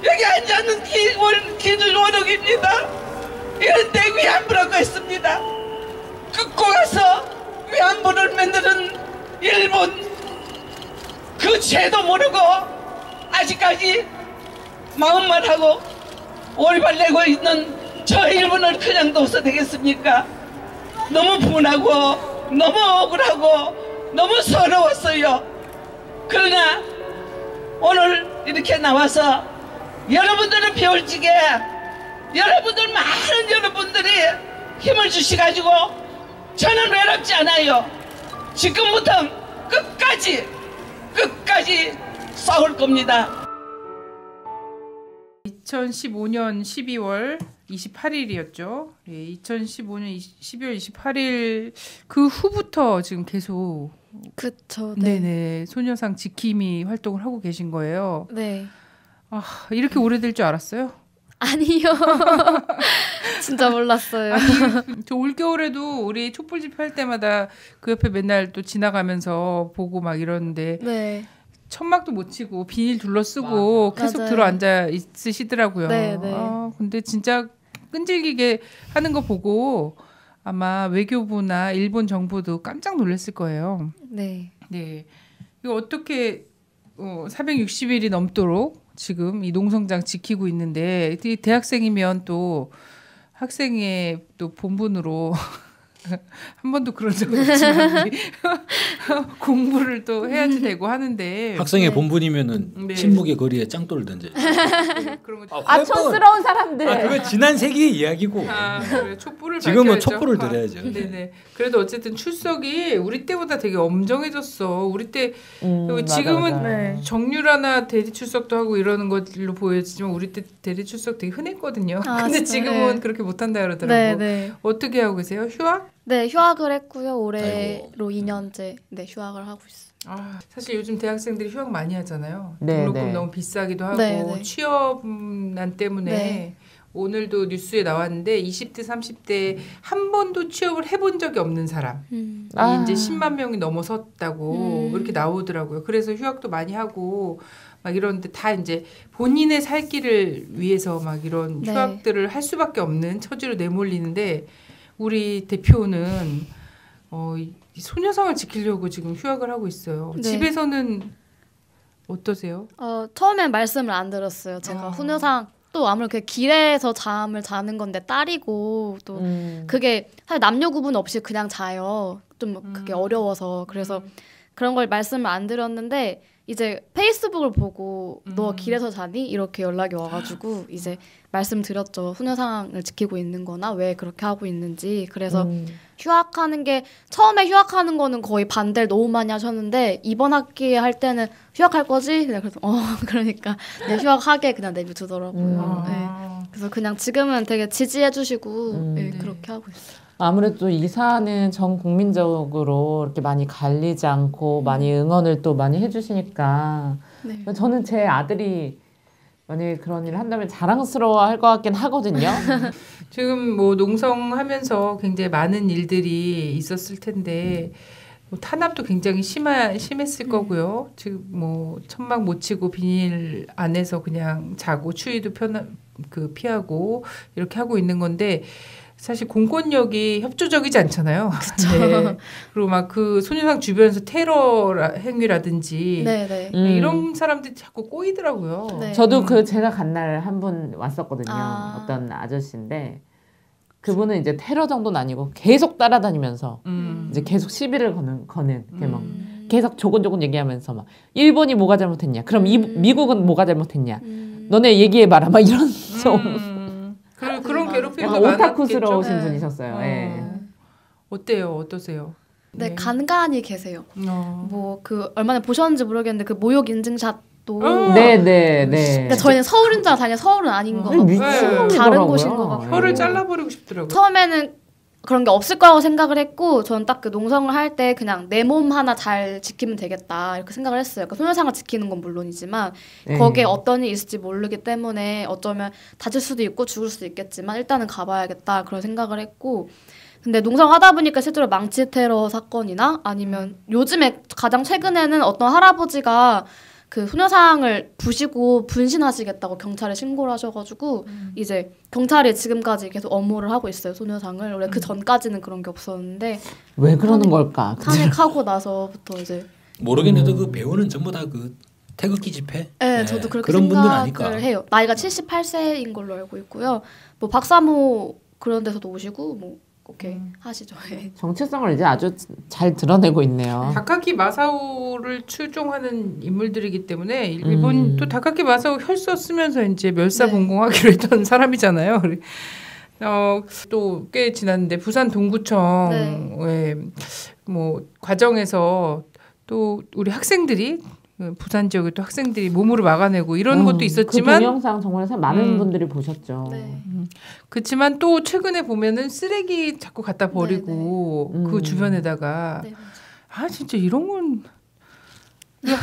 여기 앉아있는 기준 원옥입니다. 이런데 위안부라고 했습니다. 끄고 가서 위안부를 만드는 일본 그 죄도 모르고 아직까지 마음만 하고 오리발 내고 있는 저 일본을 그냥 둬서 되겠습니까? 너무 분하고 너무 억울하고 너무 서러웠어요. 그러나 오늘 이렇게 나와서 여러분들을 배울지게 많은 여러분들이 힘을 주셔가지고 저는 외롭지 않아요. 지금부터 끝까지 싸울 겁니다. 2015년 12월 28일이었죠. 예, 2015년 12월 28일 그 후부터 지금 계속 그쵸. 네. 네네 소녀상 지킴이 활동을 하고 계신 거예요. 네. 아 이렇게 오래될 줄 알았어요? 아니요. 진짜 몰랐어요. 저 올겨울에도 우리 촛불 집회할 때마다 그 옆에 맨날 또 지나가면서 보고 막 이러는데 네. 천막도 못 치고 비닐 둘러쓰고 계속 맞아요. 들어앉아 있으시더라고요. 네. 근데 진짜 끈질기게 하는 거 보고 아마 외교부나 일본 정부도 깜짝 놀랐을 거예요. 네. 네. 이거 어떻게 460일이 넘도록 지금 이 농성장 지키고 있는데 대학생이면 또 학생의 또 본분으로 한 번도 그런 적은 없지만 공부를 또 해야지 되고 하는데 학생의 본분이면은 네. 침묵의 거리에 짱돌을 던져. 그런 거 촌스러운 사람들. 그거 지난 세기의 이야기고. 그래, 촛불을 지금은 밝혀야죠. 촛불을 들어야죠. 네네. 그래도 어쨌든 출석이 우리 때보다 되게 엄정해졌어. 우리 때 지금은 맞아. 네. 정유라나 대리 출석도 하고 이러는 걸로 보여지지만 우리 때 대리 출석 되게 흔했거든요. 아, 근데 진짜? 지금은 네. 그렇게 못한다 그러더라고. 네. 어떻게 하고 계세요? 휴학? 네, 휴학을 했고요. 올해로 아이고. 2년째 휴학을 하고 있어요. 사실 요즘 대학생들이 휴학 많이 하잖아요. 네, 등록금 네. 너무 비싸기도 하고 네. 취업난 때문에 네. 오늘도 뉴스에 나왔는데 20대 30대 한 번도 취업을 해본 적이 없는 사람 이제 10만 명이 넘어섰다고 이렇게 나오더라고요. 그래서 휴학도 많이 하고 막 이런데 다 이제 본인의 살 길을 위해서 막 이런 네. 휴학들을 할 수밖에 없는 처지로 내몰리는데 우리 대표는 이 소녀상을 지키려고 지금 휴학을 하고 있어요. 네. 집에서는 어떠세요? 처음엔 말씀을 안 들었어요. 제가 소녀상 또 아무래도 길에서 잠을 자는 건데 딸이고 또 그게 사실 남녀 구분 없이 그냥 자요. 좀 그게 어려워서 그래서 그런 걸 말씀을 안 드렸는데 이제 페이스북을 보고 너 길에서 자니? 이렇게 연락이 와가지고 이제 말씀드렸죠. 소녀상을 지키고 있는 거나 왜 그렇게 하고 있는지. 그래서 휴학하는 게 처음에 휴학하는 거는 거의 반대를 너무 많이 하셨는데 이번 학기에 할 때는 휴학할 거지? 그래서 그러니까 네, 휴학하게 그냥 내비두더라고요. 네. 그래서 그냥 지금은 되게 지지해 주시고 네, 그렇게 하고 있어요. 아무래도 이사는 전 국민적으로 이렇게 많이 갈리지 않고 많이 응원을 또 많이 해주시니까 네. 저는 제 아들이 만약에 그런 일을 한다면 자랑스러워할 것 같긴 하거든요. 지금 뭐 농성하면서 굉장히 많은 일들이 있었을 텐데 뭐 탄압도 굉장히 심했을 거고요. 지금 뭐 천막 못 치고 비닐 안에서 그냥 자고 추위도 피하고 이렇게 하고 있는 건데 사실 공권력이 협조적이지 않잖아요. 네. 그리고 막 그 소녀상 주변에서 테러 행위라든지 이런 사람들이 자꾸 꼬이더라고요. 네. 저도 제가 간 날 한 분 왔었거든요. 어떤 아저씨인데 그분은 이제 테러 정도는 아니고 계속 따라다니면서 이제 계속 시비를 거는 이렇게 막 계속 조곤조곤 얘기하면서 막 일본이 뭐가 잘못했냐? 그럼 미국은 뭐가 잘못했냐? 너네 얘기해봐라. 막 이런 좀. 그런 괴롭힘도 약간 오타쿠스러우신 많았겠죠? 분이셨어요. 네. 어때요? 어떠세요? 네, 간간히 계세요. 뭐 얼마 전에 보셨는지 모르겠는데 그 모욕 인증샷도 그러니까 저희는 서울인 줄 알았는데 서울은 아닌 거 같고 다른 곳인 거 같고 혀를 잘라버리고 싶더라고요. 처음에는 그런 게 없을 거라고 생각을 했고 저는 딱 그 농성을 할 때 그냥 내 몸 하나 잘 지키면 되겠다 이렇게 생각을 했어요. 그러니까 소녀상을 지키는 건 물론이지만 거기에 어떤 일이 있을지 모르기 때문에 어쩌면 다칠 수도 있고 죽을 수도 있겠지만 일단은 가봐야겠다 그런 생각을 했고 근데 농성하다 보니까 실제로 망치 테러 사건이나 아니면 요즘에 가장 최근에는 어떤 할아버지가 그 소녀상을 부시고 분신하시겠다고 경찰에 신고를 하셔가지고 이제 경찰이 지금까지 계속 업무를 하고 있어요. 소녀상을 원래 그 전까지는 그런 게 없었는데 왜 그러는 걸까? 탄핵하고 나서부터 이제 모르겠는데 그 배우는 전부 다 그 태극기 집회? 네, 저도 그렇게 그런 분들 생각을 아닐까? 해요. 나이가 78세인 걸로 알고 있고요. 뭐 박사모 그런 데서도 오시고 뭐 그렇게 하시죠. 정체성을 이제 아주 잘 드러내고 있네요. 다카키 마사오를 추종하는 인물들이기 때문에 일본 또 다카키 마사오 혈서 쓰면서 이제 멸사봉공하기로 했던 사람이잖아요. 또 꽤 지났는데 부산 동구청의 뭐 과정에서 또 우리 학생들이 부산 지역의 또 학생들이 몸으로 막아내고 이런 것도 있었지만 그 동영상 정말 많은 분들이 보셨죠. 그렇지만 또 최근에 보면은 쓰레기 자꾸 갖다 버리고 그 주변에다가 진짜 이런 건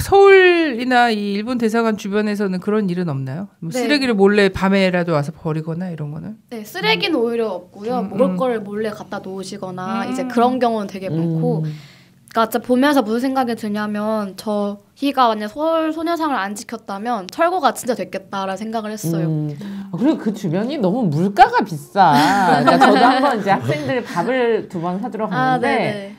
서울이나 이 일본 대사관 주변에서는 그런 일은 없나요? 뭐 쓰레기를 몰래 밤에라도 와서 버리거나 이런 거는? 네, 쓰레기는 오히려 없고요. 먹을 거를 몰래 갖다 놓으시거나 이제 그런 경우는 되게 많고 그러니까 진짜 보면서 무슨 생각이 드냐면 저희가 만약 서울 소녀상을 안 지켰다면 철거가 진짜 됐겠다라는 생각을 했어요. 그리고 그 주변이 너무 물가가 비싸. 그러니까 저도 한번 이제 학생들 밥을 2번 사주러 갔는데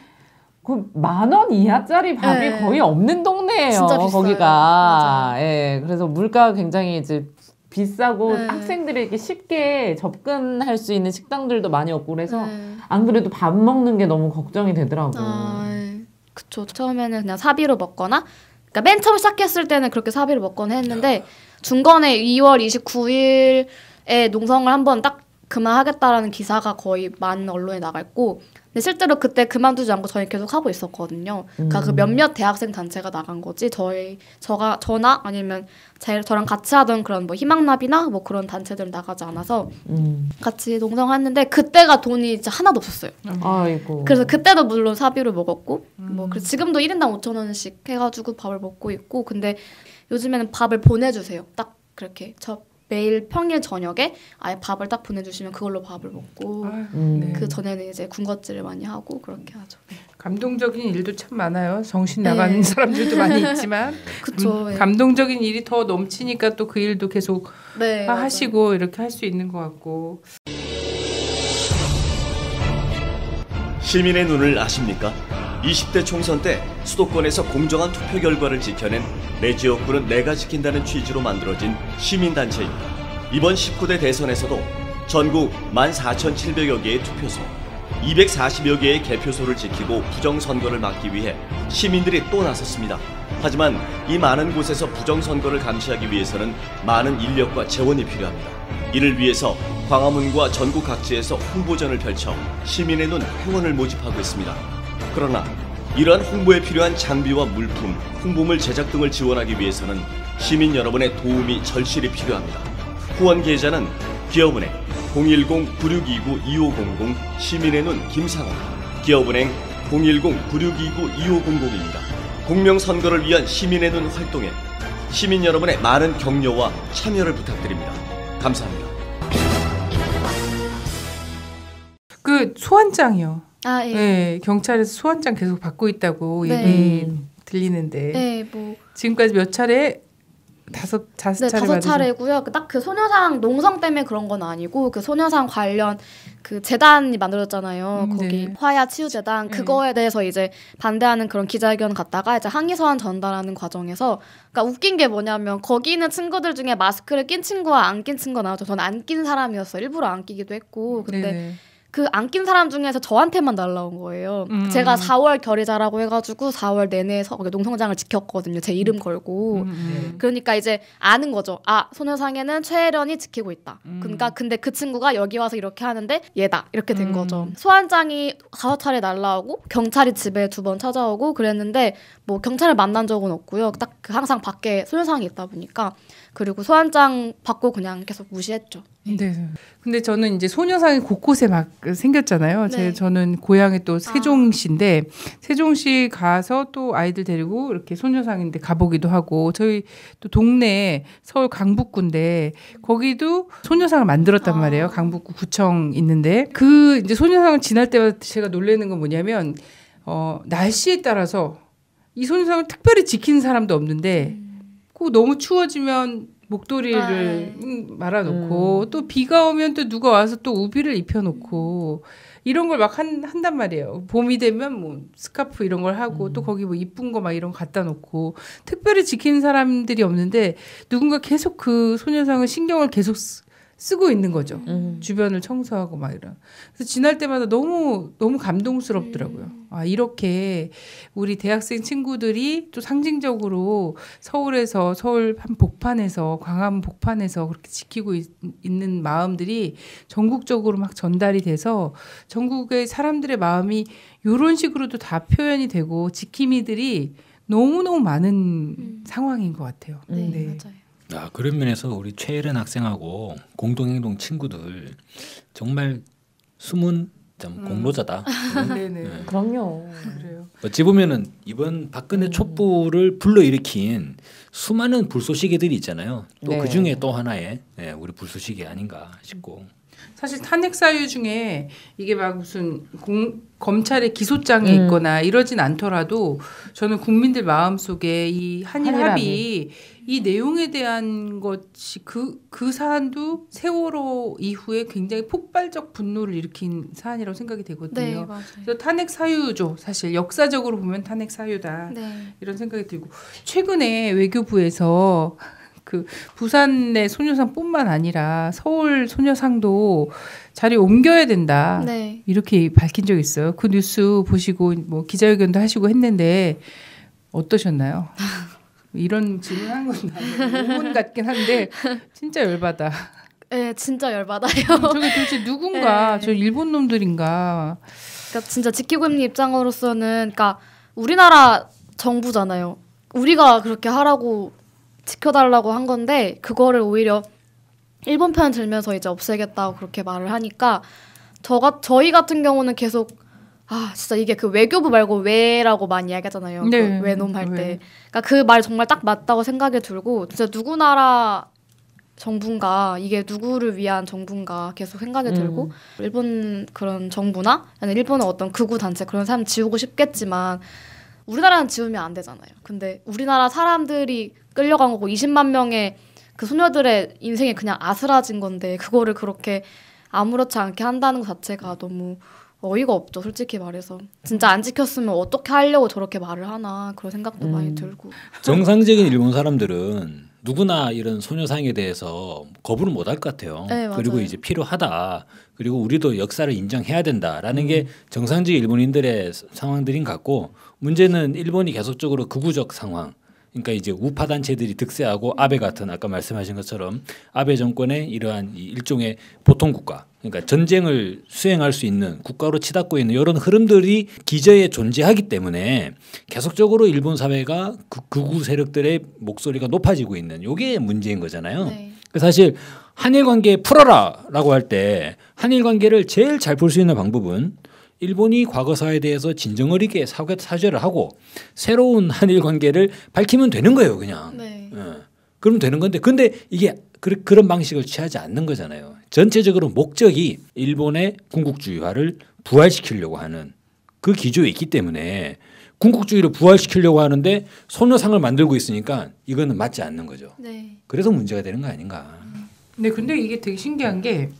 그 10,000원 이하짜리 밥이 거의 없는 동네예요. 진짜 비싸요. 거기가. 예, 그래서 물가가 굉장히 이제 비싸고 학생들이 이렇게 쉽게 접근할 수 있는 식당들도 많이 없고 그래서 안 그래도 밥 먹는 게 너무 걱정이 되더라고요. 그쵸. 처음에는 그냥 사비로 먹거나 그러니까 맨 처음 시작했을 때는 그렇게 사비로 먹거나 했는데 중간에 2월 29일에 농성을 한번 딱 그만하겠다라는 기사가 거의 많은 언론에 나갔고 근데 실제로 그때 그만두지 않고 저희 계속 하고 있었거든요. 그러니까 그 몇몇 대학생 단체가 나간 거지 저나 아니면 저랑 같이 하던 그런 뭐 희망나비나 뭐 그런 단체들 나가지 않아서 같이 농성했는데 그때가 돈이 진짜 하나도 없었어요. 아이고. 그래서 그때도 물론 사비로 먹었고 뭐 그래서 지금도 1인당 5,000원씩 해가지고 밥을 먹고 있고 근데 요즘에는 밥을 보내주세요. 딱 그렇게 매일 평일 저녁에 아예 밥을 딱 보내주시면 그걸로 밥을 먹고 네. 그 전에는 이제 군것질을 많이 하고 그렇게 하죠. 감동적인 일도 참 많아요. 정신 나가는 사람들도 많이 있지만 그쵸. 감동적인 일이 더 넘치니까 또 그 일도 계속 네, 하시고 이렇게 할 수 있는 것 같고. 시민의 눈을 아십니까? 20대 총선 때 수도권에서 공정한 투표 결과를 지켜낸 내 지역구는 내가 지킨다는 취지로 만들어진 시민단체입니다. 이번 19대 대선에서도 전국 14,700여 개의 투표소, 240여 개의 개표소를 지키고 부정선거를 막기 위해 시민들이 또 나섰습니다. 하지만 이 많은 곳에서 부정선거를 감시하기 위해서는 많은 인력과 재원이 필요합니다. 이를 위해서 광화문과 전국 각지에서 홍보전을 펼쳐 시민의 눈 회원을 모집하고 있습니다. 그러나 이러한 홍보에 필요한 장비와 물품, 홍보물 제작 등을 지원하기 위해서는 시민 여러분의 도움이 절실히 필요합니다. 후원 계좌는 기업은행 010-9629-2500 시민의 눈 김상원, 기업은행 010-9629-2500입니다. 공명선거를 위한 시민의 눈 활동에 시민 여러분의 많은 격려와 참여를 부탁드립니다. 감사합니다. 그 소환장이요. 아, 예. 네, 경찰에서 소환장 계속 받고 있다고 네. 얘기 들리는데 네, 뭐 지금까지 몇 차례? 다섯 차례고요. 딱 그 소녀상 농성 때문에 그런 건 아니고 그 소녀상 관련 그 재단이 만들어졌잖아요. 거기 네. 화야 치유재단 그거에 대해서 이제 반대하는 그런 기자회견 갔다가 이제 항의 서한 전달하는 과정에서 그러니까 웃긴 게 뭐냐면 거기 있는 친구들 중에 마스크를 낀 친구와 안 낀 친구가 나오죠. 저는 안 낀 사람이었어요. 일부러 안 끼기도 했고 근데 네네. 그 안 낀 사람 중에서 저한테만 날라온 거예요. 제가 4월 결의자라고 해가지고 4월 내내 농성장을 지켰거든요. 제 이름 걸고. 그러니까 이제 아는 거죠. 아, 소녀상에는 최혜련이 지키고 있다. 그러니까 근데 그 친구가 여기 와서 이렇게 하는데 얘다. 이렇게 된 거죠. 소환장이 5차례 날라오고 경찰이 집에 2번 찾아오고 그랬는데 뭐 경찰을 만난 적은 없고요. 딱 항상 밖에 소녀상이 있다 보니까 그리고 소환장 받고 그냥 계속 무시했죠. 네. 근데 저는 이제 소녀상이 곳곳에 막 생겼잖아요. 네. 저는 고향이 또 세종시인데 세종시 가서 또 아이들 데리고 이렇게 소녀상인데 가보기도 하고 저희 또 동네 서울 강북구인데 거기도 소녀상을 만들었단 말이에요. 강북구 구청 있는데 그 이제 소녀상을 지날 때마다 제가 놀라는 건 뭐냐면 날씨에 따라서 이 소녀상을 특별히 지키는 사람도 없는데 꼭 너무 추워지면 목도리를 말아놓고 또 비가 오면 또 누가 와서 또 우비를 입혀놓고 이런 걸 막 한단 말이에요. 봄이 되면 뭐 스카프 이런 걸 하고 또 거기 뭐 이쁜 거 막 이런 거 갖다 놓고 특별히 지키는 사람들이 없는데 누군가 계속 그 소녀상을 신경을 계속 쓰고 있는 거죠. 주변을 청소하고 막 이런. 그래서 지날 때마다 너무 감동스럽더라고요. 아, 이렇게 우리 대학생 친구들이 또 상징적으로 서울에서 서울 한 복판에서 광화문 복판에서 그렇게 지키고 있는 마음들이 전국적으로 막 전달이 돼서 전국의 사람들의 마음이 이런 식으로도 다 표현이 되고 지킴이들이 너무너무 많은 상황인 것 같아요. 네, 네. 맞아요. 아, 그런 면에서 우리 최혜련 학생하고 공동행동 친구들 정말 숨은 공로자다. 네네. 그럼요. 그래요. 어찌 보면은 이번 박근혜 촛불을 불러일으킨 수많은 불쏘시개들이 있잖아요. 또 네. 그 중에 또 하나의 우리 불쏘시개 아닌가 싶고. 사실 탄핵 사유 중에 이게 막 무슨 검찰의 기소장에 있거나 이러진 않더라도 저는 국민들 마음속에 이 한일 합의 이 내용에 대한 것이 그 사안도 세월호 이후에 굉장히 폭발적 분노를 일으킨 사안이라고 생각이 되거든요. 네, 맞아요. 그래서 탄핵 사유죠. 사실 역사적으로 보면 탄핵 사유다. 네. 이런 생각이 들고 최근에 외교부에서 그 부산의 소녀상뿐만 아니라 서울 소녀상도 자리 옮겨야 된다. 네. 이렇게 밝힌 적이 있어요. 그 뉴스 보시고 뭐 기자회견도 하시고 했는데 어떠셨나요? 이런 질문한 건 오문 같긴 한데 진짜 열받아. 네, 진짜 열받아요. 저게 도대체 누군가 저 일본 놈들인가. 그러니까 진짜 지키고 있는 입장으로서는 그러니까 우리나라 정부잖아요. 우리가 그렇게 하라고 지켜달라고 한 건데 그거를 오히려 일본 편 들면서 이제 없애겠다고 그렇게 말을 하니까 저희 같은 경우는 계속 진짜 이게 그 외교부 말고 왜라고 많이 이야기하잖아요. 네. 그 외놈 할 때. 그러니까 그 말 정말 딱 맞다고 생각이 들고 진짜 누구 나라 정부인가 이게 누구를 위한 정부인가 계속 생각이 들고 일본 그런 정부나 아니면 일본의 어떤 극우 단체 그런 사람 지우고 싶겠지만 우리나라는 지우면 안 되잖아요. 근데 우리나라 사람들이 끌려간 거고 20만 명의 그 소녀들의 인생이 그냥 아스라진 건데 그거를 그렇게 아무렇지 않게 한다는 것 자체가 너무 어이가 없죠. 솔직히 말해서. 진짜 안 지켰으면 어떻게 하려고 저렇게 말을 하나 그런 생각도 많이 들고. 정상적인 일본 사람들은 누구나 이런 소녀상에 대해서 거부를 못할 것 같아요. 네, 그리고 이제 필요하다. 그리고 우리도 역사를 인정해야 된다라는 게 정상적인 일본인들의 상황들인 것 같고 문제는 일본이 계속적으로 극우적 상황. 그러니까 이제 우파 단체들이 득세하고 아베 같은 아까 말씀하신 것처럼 아베 정권의 이러한 일종의 보통 국가 그러니까 전쟁을 수행할 수 있는 국가로 치닫고 있는 이런 흐름들이 기저에 존재하기 때문에 계속적으로 일본 사회가 극우 세력들의 목소리가 높아지고 있는 이게 문제인 거잖아요. 네. 사실 한일 관계 풀어라라고 할 때 한일 관계를 제일 잘 풀 수 있는 방법은 일본이 과거사에 대해서 진정어리게 사죄를 하고 새로운 한일 관계를 밝히면 되는 거예요, 그냥. 네. 그러면 되는 건데, 근데 이게 그런 방식을 취하지 않는 거잖아요. 전체적으로 목적이 일본의 군국주의화를 부활시키려고 하는 그 기조에 있기 때문에 군국주의를 부활시키려고 하는데 소녀상을 만들고 있으니까 이거는 맞지 않는 거죠. 네. 그래서 문제가 되는 거 아닌가. 네, 근데 이게 되게 신기한 게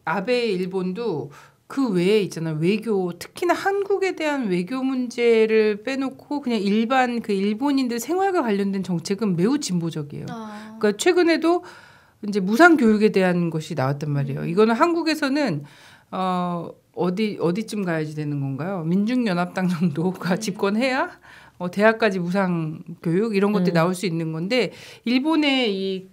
아베 일본도 그 외에 있잖아요. 외교, 특히나 한국에 대한 외교 문제를 빼놓고 그냥 일반 그 일본인들 생활과 관련된 정책은 매우 진보적이에요. 그러니까 최근에도 이제 무상 교육에 대한 것이 나왔단 말이에요. 이거는 한국에서는 어디쯤 가야지 되는 건가요? 민중연합당 정도가 집권해야 대학까지 무상 교육 이런 것들이 나올 수 있는 건데 일본의 이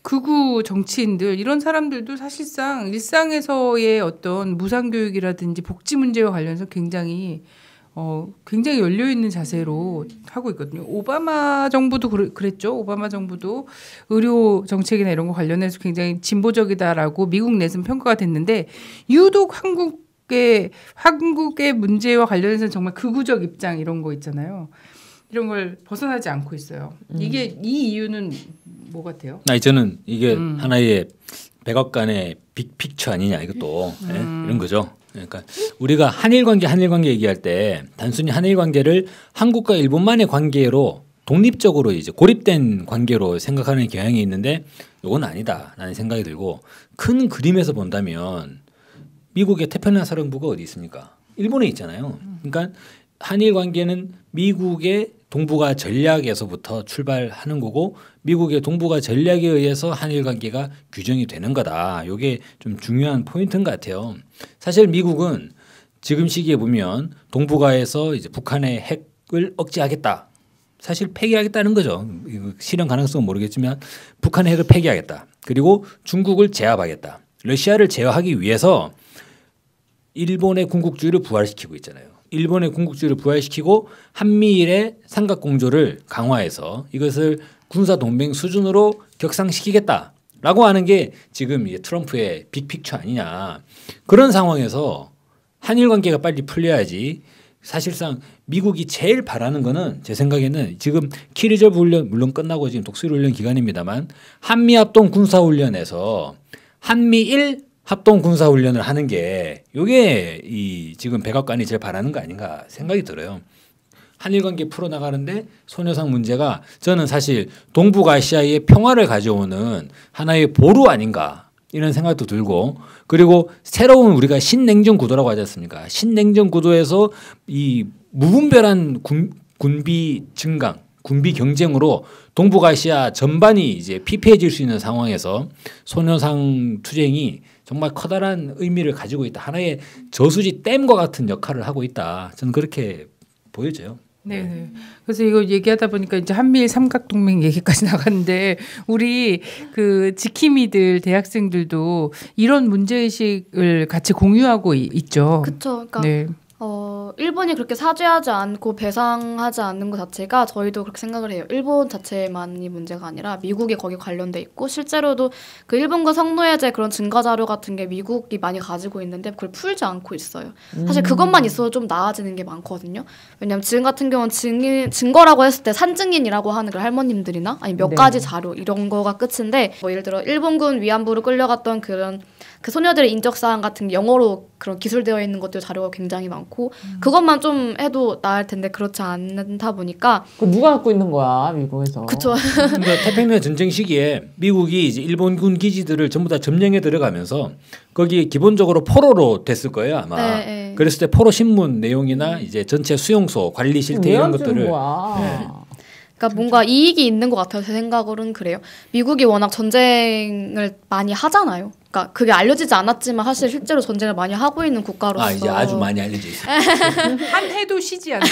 극우 정치인들 이런 사람들도 사실상 일상에서의 어떤 무상교육이라든지 복지 문제와 관련해서 굉장히 열려 있는 자세로 하고 있거든요. 오바마 정부도 그랬죠. 오바마 정부도 의료 정책이나 이런 거 관련해서 굉장히 진보적이다라고 미국 내에서는 평가가 됐는데 유독 한국의 문제와 관련해서는 정말 극우적 입장 이런 거 있잖아요. 이런 걸 벗어나지 않고 있어요. 이 이유는 뭐 같아요? 저는 이게 하나의 백악관의 빅픽처 아니냐 이것도 이런 거죠. 그러니까 우리가 한일 관계 얘기할 때 단순히 한일 관계를 한국과 일본만의 관계로 독립적으로 이제 고립된 관계로 생각하는 경향이 있는데 이건 아니다라는 생각이 들고 큰 그림에서 본다면 미국의 태평양 사령부가 어디 있습니까? 일본에 있잖아요. 그러니까 한일 관계는 미국의 동북아 전략에서부터 출발하는 거고 미국의 동북아 전략에 의해서 한일 관계가 규정이 되는 거다. 이게 좀 중요한 포인트인 것 같아요. 사실 미국은 지금 시기에 보면 동북아에서 이제 북한의 핵을 억제하겠다. 사실 폐기하겠다는 거죠. 실현 가능성은 모르겠지만 북한의 핵을 폐기하겠다. 그리고 중국을 제압하겠다. 러시아를 제어하기 위해서 일본의 군국주의를 부활시키고 있잖아요. 일본의 군국주의를 부활시키고 한미일의 삼각공조를 강화해서 이것을 군사동맹 수준으로 격상시키겠다라고 하는 게 지금 이제 트럼프의 빅픽처 아니냐. 그런 상황에서 한일 관계가 빨리 풀려야지 사실상 미국이 제일 바라는 거는 제 생각에는 지금 키리저브 훈련 물론 끝나고 지금 독수리 훈련 기간입니다만 한미합동 군사훈련에서 한미일 합동 군사훈련을 하는 게 이게 이 지금 백악관이 제일 바라는 거 아닌가 생각이 들어요. 한일 관계 풀어나가는데 소녀상 문제가 저는 사실 동북아시아의 평화를 가져오는 하나의 보루 아닌가 이런 생각도 들고 그리고 새로운 우리가 신냉전 구도라고 하지 않습니까? 신냉전 구도에서 이 무분별한 군비 증강 군비 경쟁으로 동북아시아 전반이 이제 피폐해질 수 있는 상황에서 소녀상 투쟁이 정말 커다란 의미를 가지고 있다. 하나의 저수지 댐과 같은 역할을 하고 있다. 저는 그렇게 보여져요. 네. 그래서 이거 얘기하다 보니까 이제 한미일 삼각동맹 얘기까지 나갔는데 우리 그 지킴이들 대학생들도 이런 문제의식을 같이 공유하고 있죠. 그렇죠. 그러니까 네. 일본이 그렇게 사죄하지 않고 배상하지 않는 것 자체가 저희도 그렇게 생각을 해요. 일본 자체만이 문제가 아니라 미국이 거기 관련돼 있고 실제로도 그 일본군 성노예제 그런 증거 자료 같은 게 미국이 많이 가지고 있는데 그걸 풀지 않고 있어요. 사실 그것만 있어도 좀 나아지는 게 많거든요. 왜냐하면 지금 같은 경우는 증거라고 했을 때 산증인이라고 하는 그 할머님들이나 아니 몇 가지 자료 이런 거가 끝인데 뭐 예를 들어 일본군 위안부로 끌려갔던 그런 그 소녀들의 인적사항 같은 게 영어로 그런 기술되어 있는 것들 자료가 굉장히 많고 그것만 좀 해도 나을 텐데 그렇지 않다 보니까 그 누가 갖고 있는 거야 미국에서? 그쵸. 그러니까 태평양 전쟁 시기에 미국이 이제 일본군 기지들을 전부 다 점령해 들어가면서 거기 기본적으로 포로로 됐을 거예요 아마. 네. 그랬을 때 포로 신문 내용이나 이제 전체 수용소 관리 실태 이런 것들을. 그러니까 뭔가 이익이 있는 것 같아요. 제 생각으로는 그래요. 미국이 워낙 전쟁을 많이 하잖아요. 그러니까 그게 알려지지 않았지만 사실 실제로 전쟁을 많이 하고 있는 국가로서 이제 아주 많이 알려져 있어요. 한 해도 쉬지 않고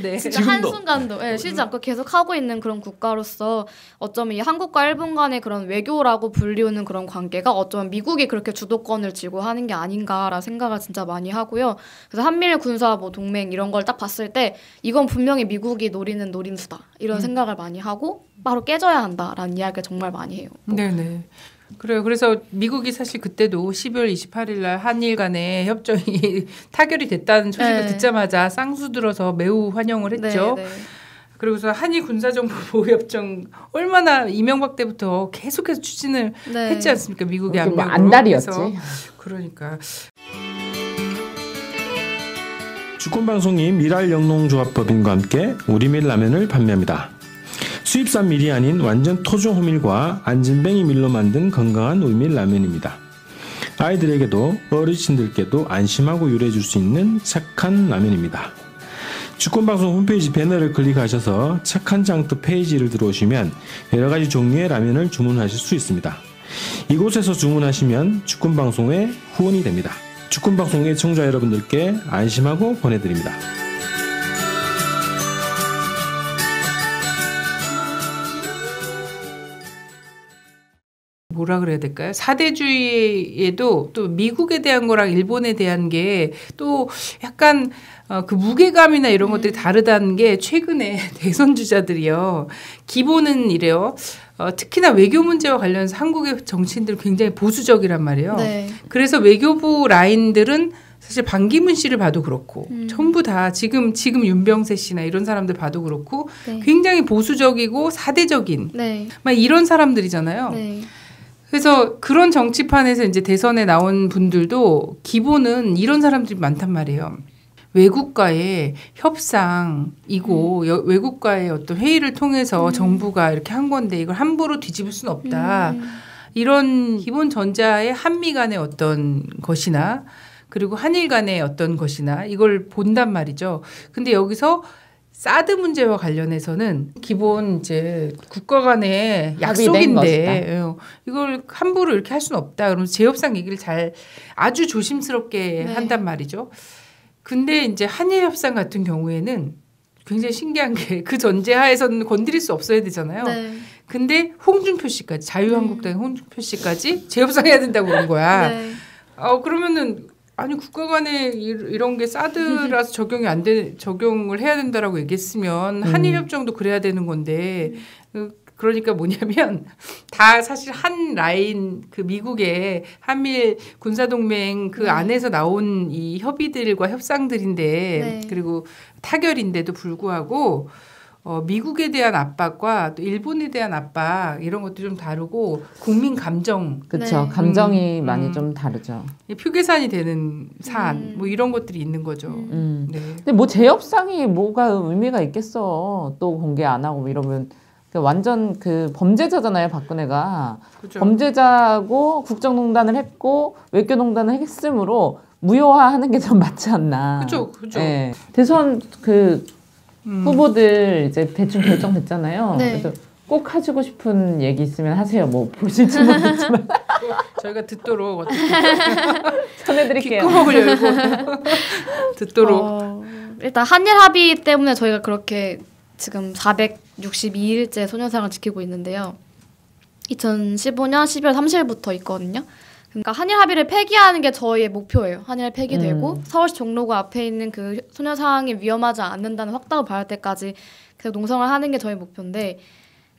네. 진짜 한순간도 쉬지 않고 계속 하고 있는 그런 국가로서 어쩌면 이 한국과 일본 간의 그런 외교라고 불리우는 그런 관계가 어쩌면 미국이 그렇게 주도권을 쥐고 하는 게 아닌가라는 생각을 진짜 많이 하고요. 그래서 한미일 군사 뭐 동맹 이런 걸 딱 봤을 때 이건 분명히 미국이 노리는 노림수다 이런 생각을 많이 하고 바로 깨져야 한다라는 이야기를 정말 많이 해요. 네네. 그래요. 그래서 미국이 사실 그때도 12월 28일 날 한일 간의 협정이 타결이 됐다는 소식을 듣자마자 쌍수 들어서 매우 환영을 했죠. 그리고서 한일 군사정보 보호협정 얼마나 이명박 때부터 계속해서 추진을 했지 않습니까? 미국의 압력으로. 안달이었지. 그러니까. 주권방송이 미랄영농조합법인과 함께 우리밀 라면을 판매합니다. 수입산 밀이 아닌 완전 토종 호밀과 안진뱅이 밀로 만든 건강한 우리밀 라면입니다. 아이들에게도 어르신들께도 안심하고 요리해줄 수 있는 착한 라면입니다. 주권방송 홈페이지 배너를 클릭하셔서 착한 장터 페이지를 들어오시면 여러가지 종류의 라면을 주문하실 수 있습니다. 이곳에서 주문하시면 주권방송의 후원이 됩니다. 주권방송의 청자 여러분들께 안심하고 보내드립니다. 뭐라 그래야 될까요? 사대주의에도 또 미국에 대한 거랑 일본에 대한 게 또 약간 그 무게감이나 이런 것들이 다르다는 게 최근에 대선 주자들이요. 기본은 이래요. 특히나 외교 문제와 관련해서 한국의 정치인들은 굉장히 보수적이란 말이에요. 그래서 외교부 라인들은 사실 반기문 씨를 봐도 그렇고 전부 다 지금 윤병세 씨나 이런 사람들 봐도 그렇고 굉장히 보수적이고 사대적인 막 이런 사람들이잖아요. 그래서 그런 정치판에서 이제 대선에 나온 분들도 기본은 이런 사람들이 많단 말이에요. 외국과의 협상이고 외국과의 어떤 회의를 통해서 정부가 이렇게 한 건데 이걸 함부로 뒤집을 수는 없다. 이런 기본 전자의 한미 간의 어떤 것이나 그리고 한일 간의 어떤 것이나 이걸 본단 말이죠. 근데 여기서 사드 문제와 관련해서는 기본 이제 국가 간의 약속인데 이걸 함부로 이렇게 할 수는 없다. 그러면서 재협상 얘기를 아주 조심스럽게 한단 말이죠. 근데 이제 한일 협상 같은 경우에는 굉장히 신기한 게 그 전제하에서는 건드릴 수 없어야 되잖아요. 근데 홍준표 씨까지 자유한국당의 홍준표 씨까지 재협상해야 된다고 그런 거야. 그러면은 아니 국가 간에 이런 게 사드라서 적용을 해야 된다라고 얘기했으면 한일 협정도 그래야 되는 건데 그러니까 뭐냐면 다 사실 한 라인 그 미국의 한미일 군사동맹 그 안에서 나온 이 협의들과 협상들인데 그리고 타결인데도 불구하고 미국에 대한 압박과 또 일본에 대한 압박 이런 것도 좀 다르고 국민 감정 그렇죠. 감정이 많이 좀 다르죠. 표계산이 되는 사안 뭐 이런 것들이 있는 거죠. 근데 뭐 재협상이 뭐가 의미가 있겠어. 또 공개 안 하고 뭐 이러면 완전 그 범죄자잖아요. 박근혜가. 그렇죠. 범죄자고 국정농단을 했고 외교농단을 했으므로 무효화하는 게 좀 맞지 않나. 그렇죠. 네. 대선 후보들 이제 대충 결정됐잖아요. 그래서 꼭 하시고 싶은 얘기 있으면 하세요. 뭐 보실지 모르겠지만 저희가 듣도록 어떻게 전해드릴게요. 귓구멍을 열고 듣도록. 일단 한일 합의 때문에 저희가 그렇게 지금 462일째 소녀상을 지키고 있는데요. 2015년 12월 30일부터 있거든요. 그러니까 한일 합의를 폐기하는 게 저희의 목표예요. 한일 폐기되고 서울시 종로구 앞에 있는 그 소녀 상황이 위험하지 않는다는 확답을 받을 때까지 계속 농성을 하는 게 저희 목표인데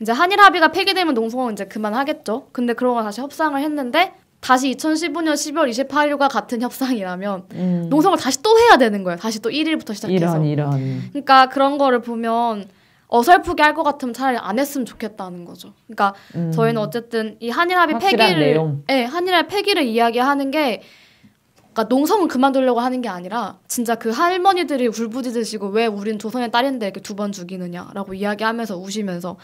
이제 한일 합의가 폐기되면 농성은 이제 그만하겠죠. 근데 그러고 다시 협상을 했는데 다시 2015년 12월 28일과 같은 협상이라면 농성을 다시 또 해야 되는 거예요. 다시 또 1일부터 시작해서. 이런. 그러니까 그런 거를 보면 어설프게 할 것 같으면 차라리 안 했으면 좋겠다는 거죠. 그러니까 저희는 어쨌든 이 한일 합의 한일 합의 폐기를 이야기하는 게 그러니까 농성은 그만두려고 하는 게 아니라 진짜 그 할머니들이 울부짖으시고 왜 우린 조선의 딸인데 이렇게 2번 죽이느냐라고 이야기하면서 우시면서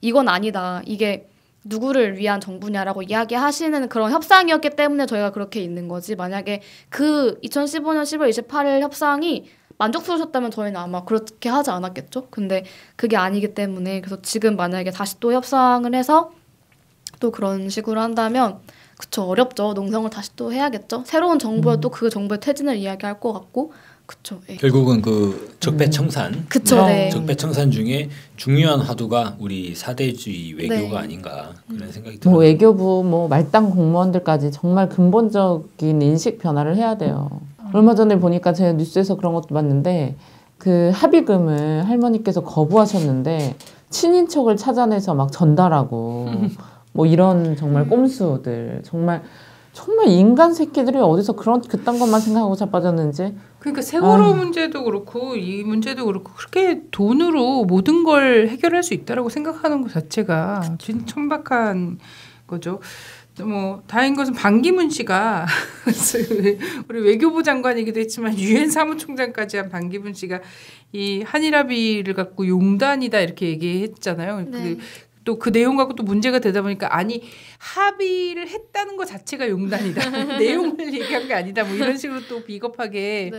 이건 아니다. 이게 누구를 위한 정부냐라고 이야기하시는 그런 협상이었기 때문에 저희가 그렇게 있는 거지. 만약에 그 2015년 10월 28일 협상이 만족스러우셨다면 저희는 아마 그렇게 하지 않았겠죠. 근데 그게 아니기 때문에 그래서 지금 만약에 다시 또 협상을 해서 또 그런 식으로 한다면 그쵸 어렵죠. 농성을 다시 또 해야겠죠. 새로운 정부에 또 그 정부의 퇴진을 이야기할 것 같고 그쵸. 예. 결국은 그 적폐청산, 그쵸, 네. 적폐청산 중에 중요한 화두가 우리 사대주의 외교가 아닌가 그런 생각이 들어요. 뭐 외교부 뭐 말단 공무원들까지 정말 근본적인 인식 변화를 해야 돼요. 얼마 전에 보니까 제가 뉴스에서 그런 것도 봤는데 그 합의금을 할머니께서 거부하셨는데 친인척을 찾아내서 막 전달하고 뭐 이런 정말 꼼수들 정말 인간 새끼들이 어디서 그딴 것만 생각하고 자빠졌는지. 그러니까 세월호 문제도 그렇고 이 문제도 그렇고 그렇게 돈으로 모든 걸 해결할 수 있다라고 생각하는 것 자체가 진짜 천박한 거죠. 뭐 다행인 것은 반기문 씨가 우리 외교부 장관이기도 했지만 유엔 사무총장까지 한 반기문 씨가 이 한일 합의를 갖고 용단이다 이렇게 얘기했잖아요. 네. 또 그 내용 갖고 또 문제가 되다 보니까 아니 합의를 했다는 것 자체가 용단이다. 내용을 얘기한 게 아니다. 뭐 이런 식으로 또 비겁하게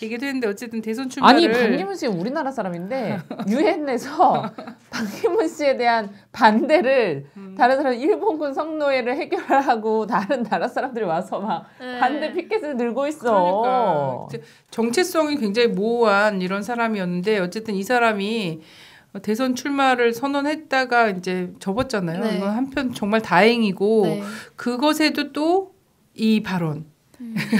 얘기도 했는데 어쨌든 대선 출마를 아니 반기문 씨 우리나라 사람인데 유엔에서 반기문 씨에 대한 반대를 다른 사람 일본군 성노예를 해결하고 다른 나라 사람들이 와서 막 반대 피켓을 들고 있어. 그러니까 정체성이 굉장히 모호한 이런 사람이었는데 어쨌든 이 사람이 대선 출마를 선언했다가 이제 접었잖아요. 네. 이건 한편 정말 다행이고 그것에도 또 이 발언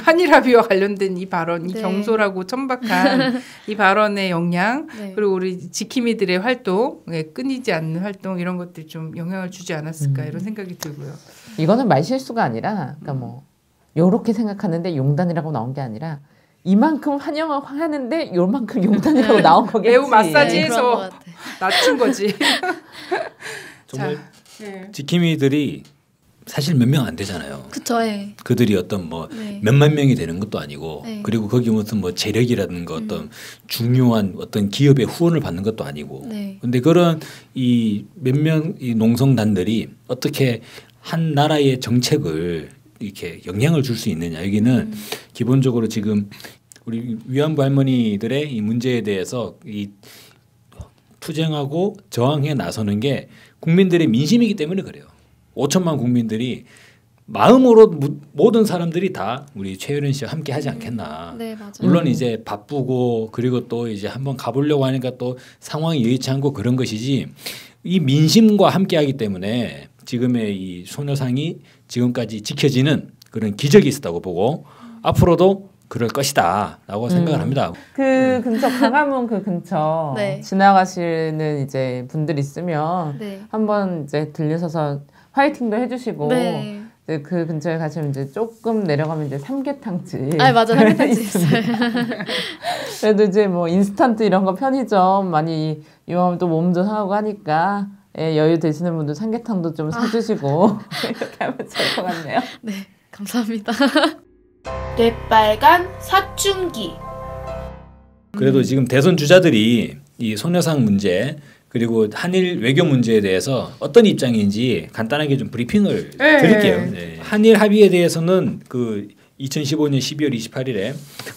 한일 합의와 관련된 이 발언, 이 경솔하고 천박한 이 발언의 영향 그리고 우리 지킴이들의 활동, 끊이지 않는 활동 이런 것들이 좀 영향을 주지 않았을까 이런 생각이 들고요. 이거는 말실수가 아니라 그러니까 뭐 요렇게 생각하는데 용단이라고 나온 게 아니라 이만큼 환영을 하는데 요만큼 용단이라고 나온 거겠지. 매우 마사지해서 낮춘 거지. 정말 지킴이들이 사실 몇 명 안 되잖아요. 그쵸. 예. 그들이 어떤 뭐 몇만 명이 되는 것도 아니고 그리고 거기 무슨 뭐 재력이라든가 어떤 중요한 어떤 기업의 후원을 받는 것도 아니고. 근데 그런 이 몇 명 이 농성단들이 어떻게 한 나라의 정책을 이렇게 영향을 줄 수 있느냐. 여기는 기본적으로 지금 우리 위안부 할머니들의 이 문제에 대해서 이 투쟁하고 저항해 나서는 게 국민들의 민심이기 때문에 그래요. 5천만 국민들이 마음으로 모든 사람들이 다 우리 최효련 씨와 함께 하지 않겠나. 네, 맞아요. 물론 이제 바쁘고 그리고 또 이제 한번 가보려고 하니까 또 상황이 여의치 않고 그런 것이지 이 민심과 함께 하기 때문에 지금의 이 소녀상이 지금까지 지켜지는 그런 기적이 있었다고 보고 앞으로도 그럴 것이다라고 생각을 합니다. 그 근처 강화문 그 근처 지나가시는 이제 분들 있으면 한번 이제 들려서서 화이팅도 해주시고 이제 그 근처에 가시면 이제 조금 내려가면 이제 삼계탕집. 아 맞아 삼계탕집 있어요. 그래도 이제 뭐 인스턴트 이런 거 편의점 많이 이용하면 또 몸도 상하고 하니까. 여유 되시는 분들 삼계탕도 좀 사주시고 이렇게 하면 좋을 것 같네요. 네, 감사합니다. 뇌빨간 사춘기. 그래도 지금 대선 주자들이 이 소녀상 문제 그리고 한일 외교 문제에 대해서 어떤 입장인지 간단하게 좀 브리핑을 드릴게요. 한일 합의에 대해서는 그 2015년 12월 28일에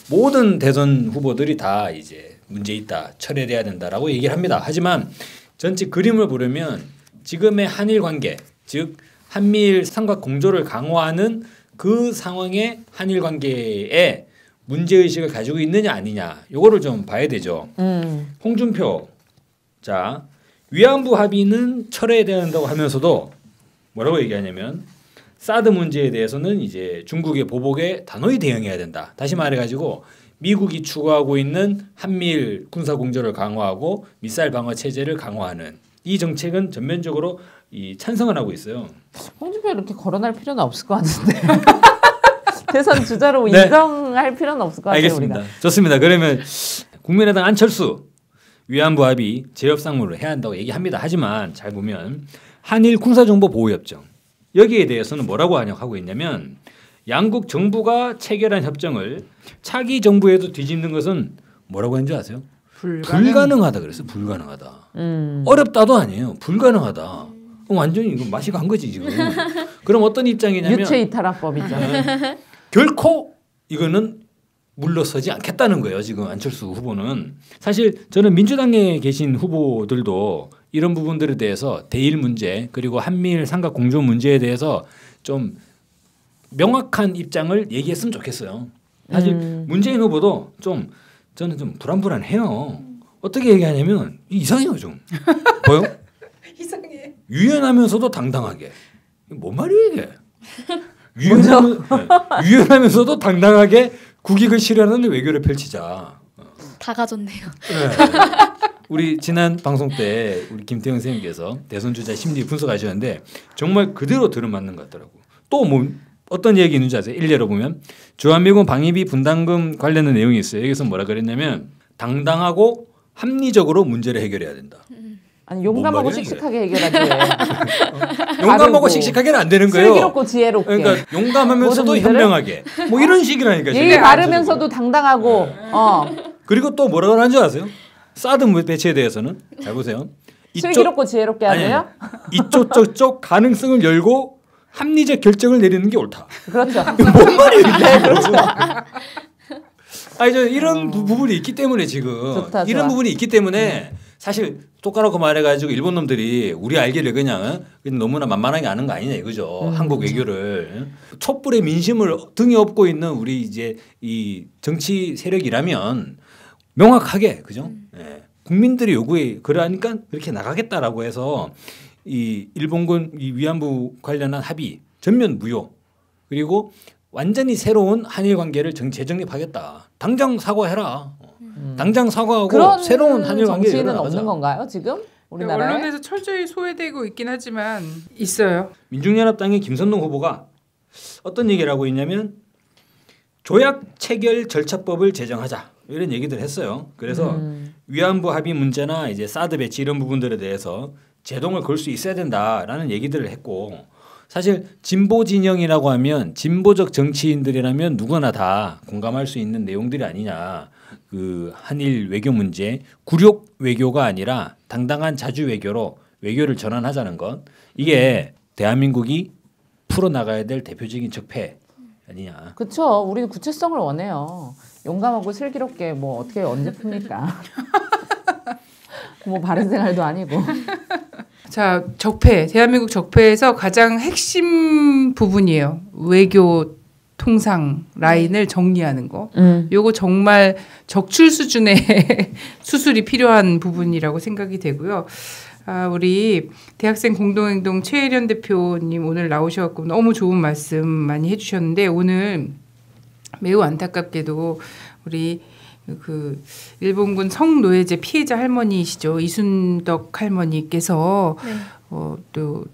모든 대선 후보들이 다 이제 문제 있다, 철회돼야 된다라고 얘기를 합니다. 하지만 전체 그림을 보려면 지금의 한일 관계, 즉 한미일 삼각 공조를 강화하는 그 상황의 한일 관계에 문제의식을 가지고 있느냐 아니냐 요거를 좀 봐야 되죠. 홍준표 위안부 합의는 철회해야 된다고 하면서도 뭐라고 얘기하냐면 사드 문제에 대해서는 이제 중국의 보복에 단호히 대응해야 된다. 다시 말해가지고 미국이 추구하고 있는 한미일 군사 공조를 강화하고 미사일 방어 체제를 강화하는 이 정책은 전면적으로 찬성을 하고 있어요. 홍준표 이렇게 거론할 필요는 없을 것 같은데. 대선 주자로 네. 인정할 필요는 없을 것 같아요. 알겠습니다. 우리가. 좋습니다. 그러면 국민의당 안철수 위안부 합의 재협상으로 해야 한다고 얘기합니다. 하지만 잘 보면 한일 군사정보보호협정 여기에 대해서는 뭐라고 하고 있냐면 양국 정부가 체결한 협정을 차기 정부에도 뒤집는 것은 뭐라고 했는지 아세요? 불가능하다 그랬어요. 불가능하다. 어렵다도 아니에요. 불가능하다. 완전히 이거 맛이 간 거지 지금. 그럼 어떤 입장이냐면 유체이탈화법이죠. 결코 이거는 물러서지 않겠다는 거예요. 지금 안철수 후보는. 사실 저는 민주당에 계신 후보들도 이런 부분들에 대해서 대일 문제 그리고 한미일 삼각 공조 문제에 대해서 좀 명확한 입장을 얘기했으면 좋겠어요. 사실 문재인 후보도 좀 저는 좀 불안해요. 어떻게 얘기하냐면 이상해요 좀. 보여? 이상해. 유연하면서도 당당하게. 뭔 말이에요 이게? 유연하면서도 당당하게 국익을 실현하는 외교를 펼치자. 다 가졌네요. 네. 우리 지난 방송 때 우리 김태형 선생님께서 대선 주자 심리 분석하셨는데 정말 그대로 들어맞는 것 같더라고. 또 뭐 어떤 얘기 있는지 아세요? 일례로 보면 주한미군 방위비 분담금 관련된 내용이 있어요. 여기서 뭐라 그랬냐면 당당하고 합리적으로 문제를 해결해야 된다. 아니 용감하고 씩씩하게 해결하지. 용감하고 씩씩하게는 안 되는 거예요. 슬기롭고 지혜롭게. 그러니까 용감하면서도 현명하게. 뭐 이런 식이라니까. 예의 바르면서도 당당하고. 그리고 또 뭐라고 하는지 아세요? 사드 배치에 대해서는 잘 보세요. 슬기롭고 지혜롭게 하세요? 이쪽 저쪽 가능성을 열고 합리적 결정을 내리는 게 옳다. 그렇죠. 뭔 말이에요? 네, 그렇죠. 아니 저 이런 부분이 있기 때문에 지금 좋다, 이런 좋아. 부분이 있기 때문에 사실 똑같고 말해가지고 일본 놈들이 우리 알기를 그냥 너무나 만만하게 아는 거 아니냐 이거죠. 한국 외교를 촛불의 민심을 등에 업고 있는 우리 이제 이 정치 세력이라면 명확하게 그죠? 네. 국민들의 요구에 그러니까 그렇게 나가겠다라고 해서 이 일본군 이 위안부 관련한 합의 전면 무효 그리고 완전히 새로운 한일 관계를 재정립하겠다. 당장 사과해라. 당장 사과하고 새로운 한일 관계를 정치는 없는 건가요 지금 우리나라에? 언론에서 철저히 소외되고 있긴 하지만 있어요. 민중연합당의 김선동 후보가 어떤 얘기를 하고 있냐면 조약 체결 절차법을 제정하자 이런 얘기들 했어요. 그래서 위안부 합의 문제나 이제 사드 배치 이런 부분들에 대해서 제동을 걸 수 있어야 된다라는 얘기들을 했고 사실 진보 진영이라고 하면 진보적 정치인들이라면 누구나 다 공감할 수 있는 내용들이 아니냐. 그 한일 외교 문제 굴욕 외교가 아니라 당당한 자주 외교로 외교를 전환하자는 것 이게 대한민국이 풀어나가야 될 대표적인 적폐 아니냐. 그렇죠. 우리는 구체성을 원해요. 용감하고 슬기롭게 뭐 어떻게 언제 풉니까? 뭐 바른 생활도 아니고. 자, 적폐. 대한민국 적폐에서 가장 핵심 부분이에요. 외교 통상 라인을 정리하는 거. 요거 정말 적출 수준의 수술이 필요한 부분이라고 생각이 되고요. 우리 대학생 공동행동 최혜련 대표님 오늘 나오셔서 너무 좋은 말씀 많이 해주셨는데 오늘 매우 안타깝게도 우리 그 일본군 성노예제 피해자 할머니이시죠. 이순덕 할머니께서 네. 또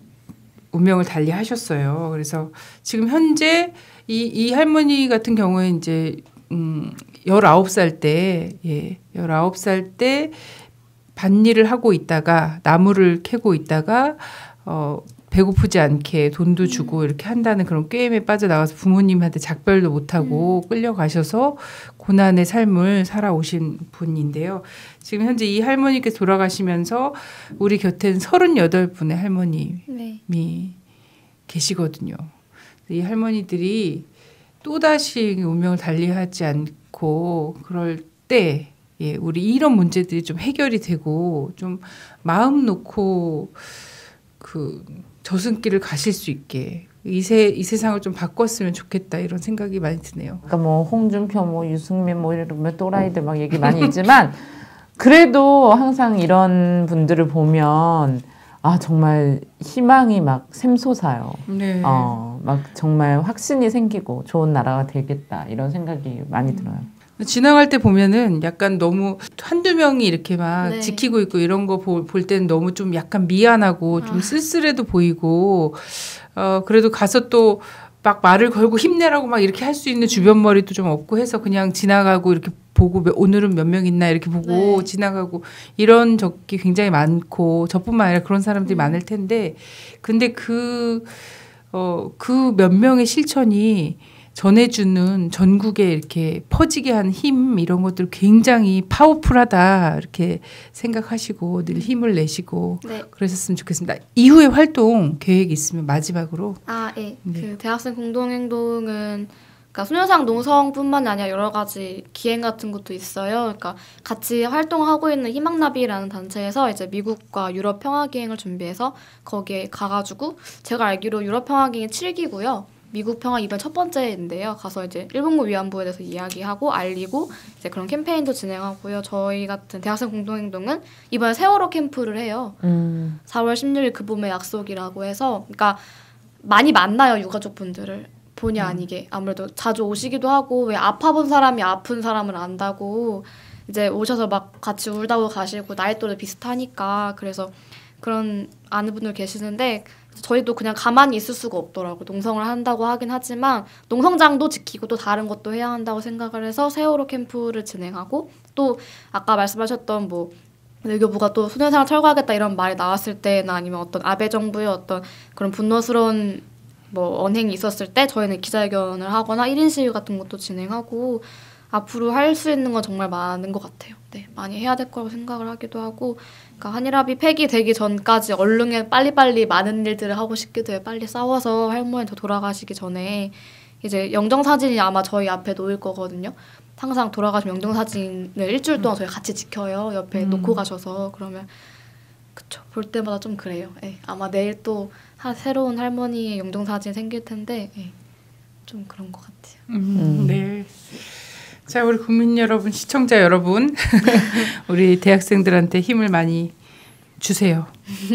운명을 달리하셨어요. 그래서 지금 현재 이 할머니 같은 경우에 이제 19살 때 19살 때 밭일을 하고 있다가 나무를 캐고 있다가 배고프지 않게 돈도 주고 이렇게 한다는 그런 게임에 빠져나가서 부모님한테 작별도 못하고 끌려가셔서 고난의 삶을 살아오신 분인데요. 지금 현재 이 할머니께서 돌아가시면서 우리 곁에는 38분의 할머님이 계시거든요. 이 할머니들이 또다시 운명을 달리하지 않고 그럴 때 우리 이런 문제들이 좀 해결이 되고 좀 마음 놓고 그 저승길을 가실 수 있게 이 세상을 좀 바꿨으면 좋겠다 이런 생각이 많이 드네요. 그러니까 뭐 홍준표, 뭐 유승민, 뭐 이런 또라이들 막 얘기 많이 있지만 그래도 항상 이런 분들을 보면 정말 희망이 막 샘솟아요. 네. 막 정말 확신이 생기고 좋은 나라가 되겠다 이런 생각이 많이 들어요. 지나갈 때 보면은 약간 너무 한두 명이 이렇게 막 네. 지키고 있고 이런 거 볼 때는 너무 좀 약간 미안하고 좀 쓸쓸해도 보이고 그래도 가서 또 막 말을 걸고 힘내라고 막 이렇게 할 수 있는 주변 머리도 좀 없고 해서 그냥 지나가고 이렇게 보고 오늘은 몇 명 있나 이렇게 보고 지나가고 이런 적이 굉장히 많고 저뿐만 아니라 그런 사람들이 많을 텐데 근데 그 몇 명의 실천이 전해주는 전국에 이렇게 퍼지게 한 힘 이런 것들 굉장히 파워풀하다 이렇게 생각하시고 늘 힘을 내시고 그러셨으면 좋겠습니다. 이후에 활동 계획이 있으면 마지막으로. 네. 그 대학생 공동행동은 그러니까 소녀상 농성뿐만 아니라 여러 가지 기행 같은 것도 있어요. 그러니까 같이 활동하고 있는 희망나비라는 단체에서 이제 미국과 유럽 평화기행을 준비해서 거기에 가가지고 제가 알기로 유럽 평화기행 7기고요. 미국 평화 이번 첫 번째인데요. 가서 이제 일본군 위안부에 대해서 이야기하고 알리고 이제 그런 캠페인도 진행하고요. 저희 같은 대학생 공동행동은 이번에 세월호 캠프를 해요. 4월 16일 그 봄의 약속이라고 해서 그러니까 많이 만나요. 유가족분들을. 본의 아니게 아무래도 자주 오시기도 하고 왜 아파본 사람이 아픈 사람을 안다고 이제 오셔서 막 같이 울다고 가시고 나이 또래 비슷하니까 그래서 그런 아는 분들 계시는데 저희도 그냥 가만히 있을 수가 없더라고요. 농성을 한다고 하긴 하지만 농성장도 지키고 또 다른 것도 해야 한다고 생각을 해서 세월호 캠프를 진행하고 또 아까 말씀하셨던 뭐 외교부가 또 소녀상을 철거하겠다 이런 말이 나왔을 때나 아니면 어떤 아베 정부의 어떤 그런 분노스러운 뭐 언행이 있었을 때 저희는 기자회견을 하거나 1인 시위 같은 것도 진행하고 앞으로 할 수 있는 건 정말 많은 것 같아요. 네, 많이 해야 될 거라고 생각을 하기도 하고 그러니까 한일합의 폐기되기 전까지 얼른 빨리빨리 많은 일들을 하고 싶기도 해요. 빨리 싸워서 할머니 더 돌아가시기 전에 이제 영정사진이 아마 저희 앞에 놓일 거거든요. 항상 돌아가시면 영정사진을 일주일 동안 저희 같이 지켜요. 옆에 놓고 가셔서 그러면 그쵸. 볼 때마다 좀 그래요. 네, 아마 내일 또 새로운 할머니의 영정사진 생길 텐데 네, 좀 그런 것 같아요. 네. 자, 우리 국민 여러분, 시청자 여러분, 우리 대학생들한테 힘을 많이 주세요.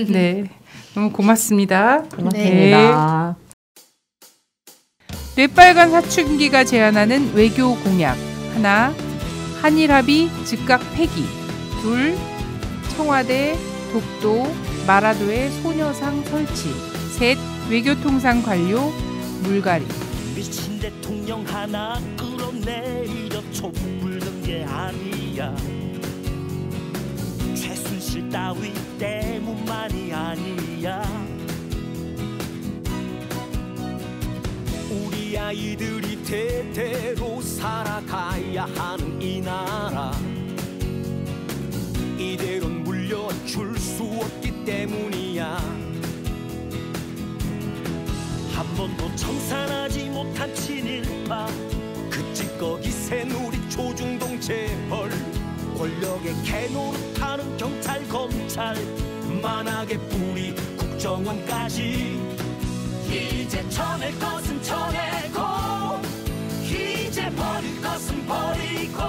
네, 너무 고맙습니다. 고맙습니다. 뇌빨간 사춘기가 제안하는 외교 공약. 하나, 한일합의 즉각 폐기. 둘, 청와대, 독도, 마라도의 소녀상 설치. 셋, 외교통상 관료, 물갈이. 미친 대통령 하나 끌어내려 촛불 든 게 아니야. 최순실 따위 때문만이 아니야. 우리 아이들이 대대로 살아가야 하는 이 나라 이대로는 물려줄 수 없기 때문이야. 한 번도 청산하지 못한 친일파 그 찌꺼기 새누리 조중동 재벌 권력의 개노릇하는 경찰 검찰 만하게 뿌리 국정원까지 이제 쳐낼 것은 쳐내고 이제 버릴 것은 버리고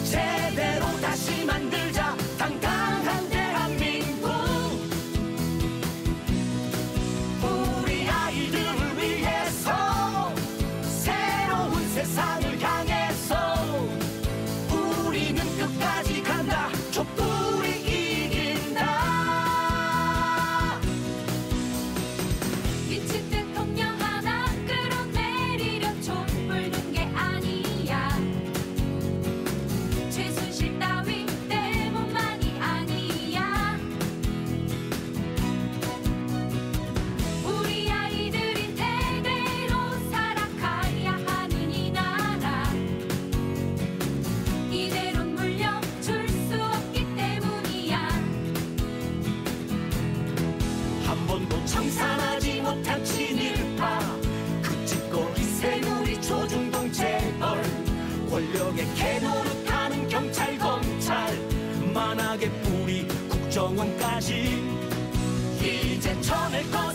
제대로 다시 만들자 당당한 대한민국. 우리 아이들을 위해서 새로운 세상을 향해서 우리는 끝까지 간다. 촛불이 이긴다. 미친 대통령 하나 끌어내리려 촛불 든 게 아니야. 최순실 따위 때문만이 아니야. 우리 아이들이 대대로 살아가야 하는 이 나라 이대로는 물려줄 수 없기 때문이야. 한 번도 청산하지 못한 친일파 그 찌꺼기 새누리 조중동 재벌 권력의 개노릇하는 경찰 검찰 만하게 뿌리 국정원까지 이제 쳐낼 것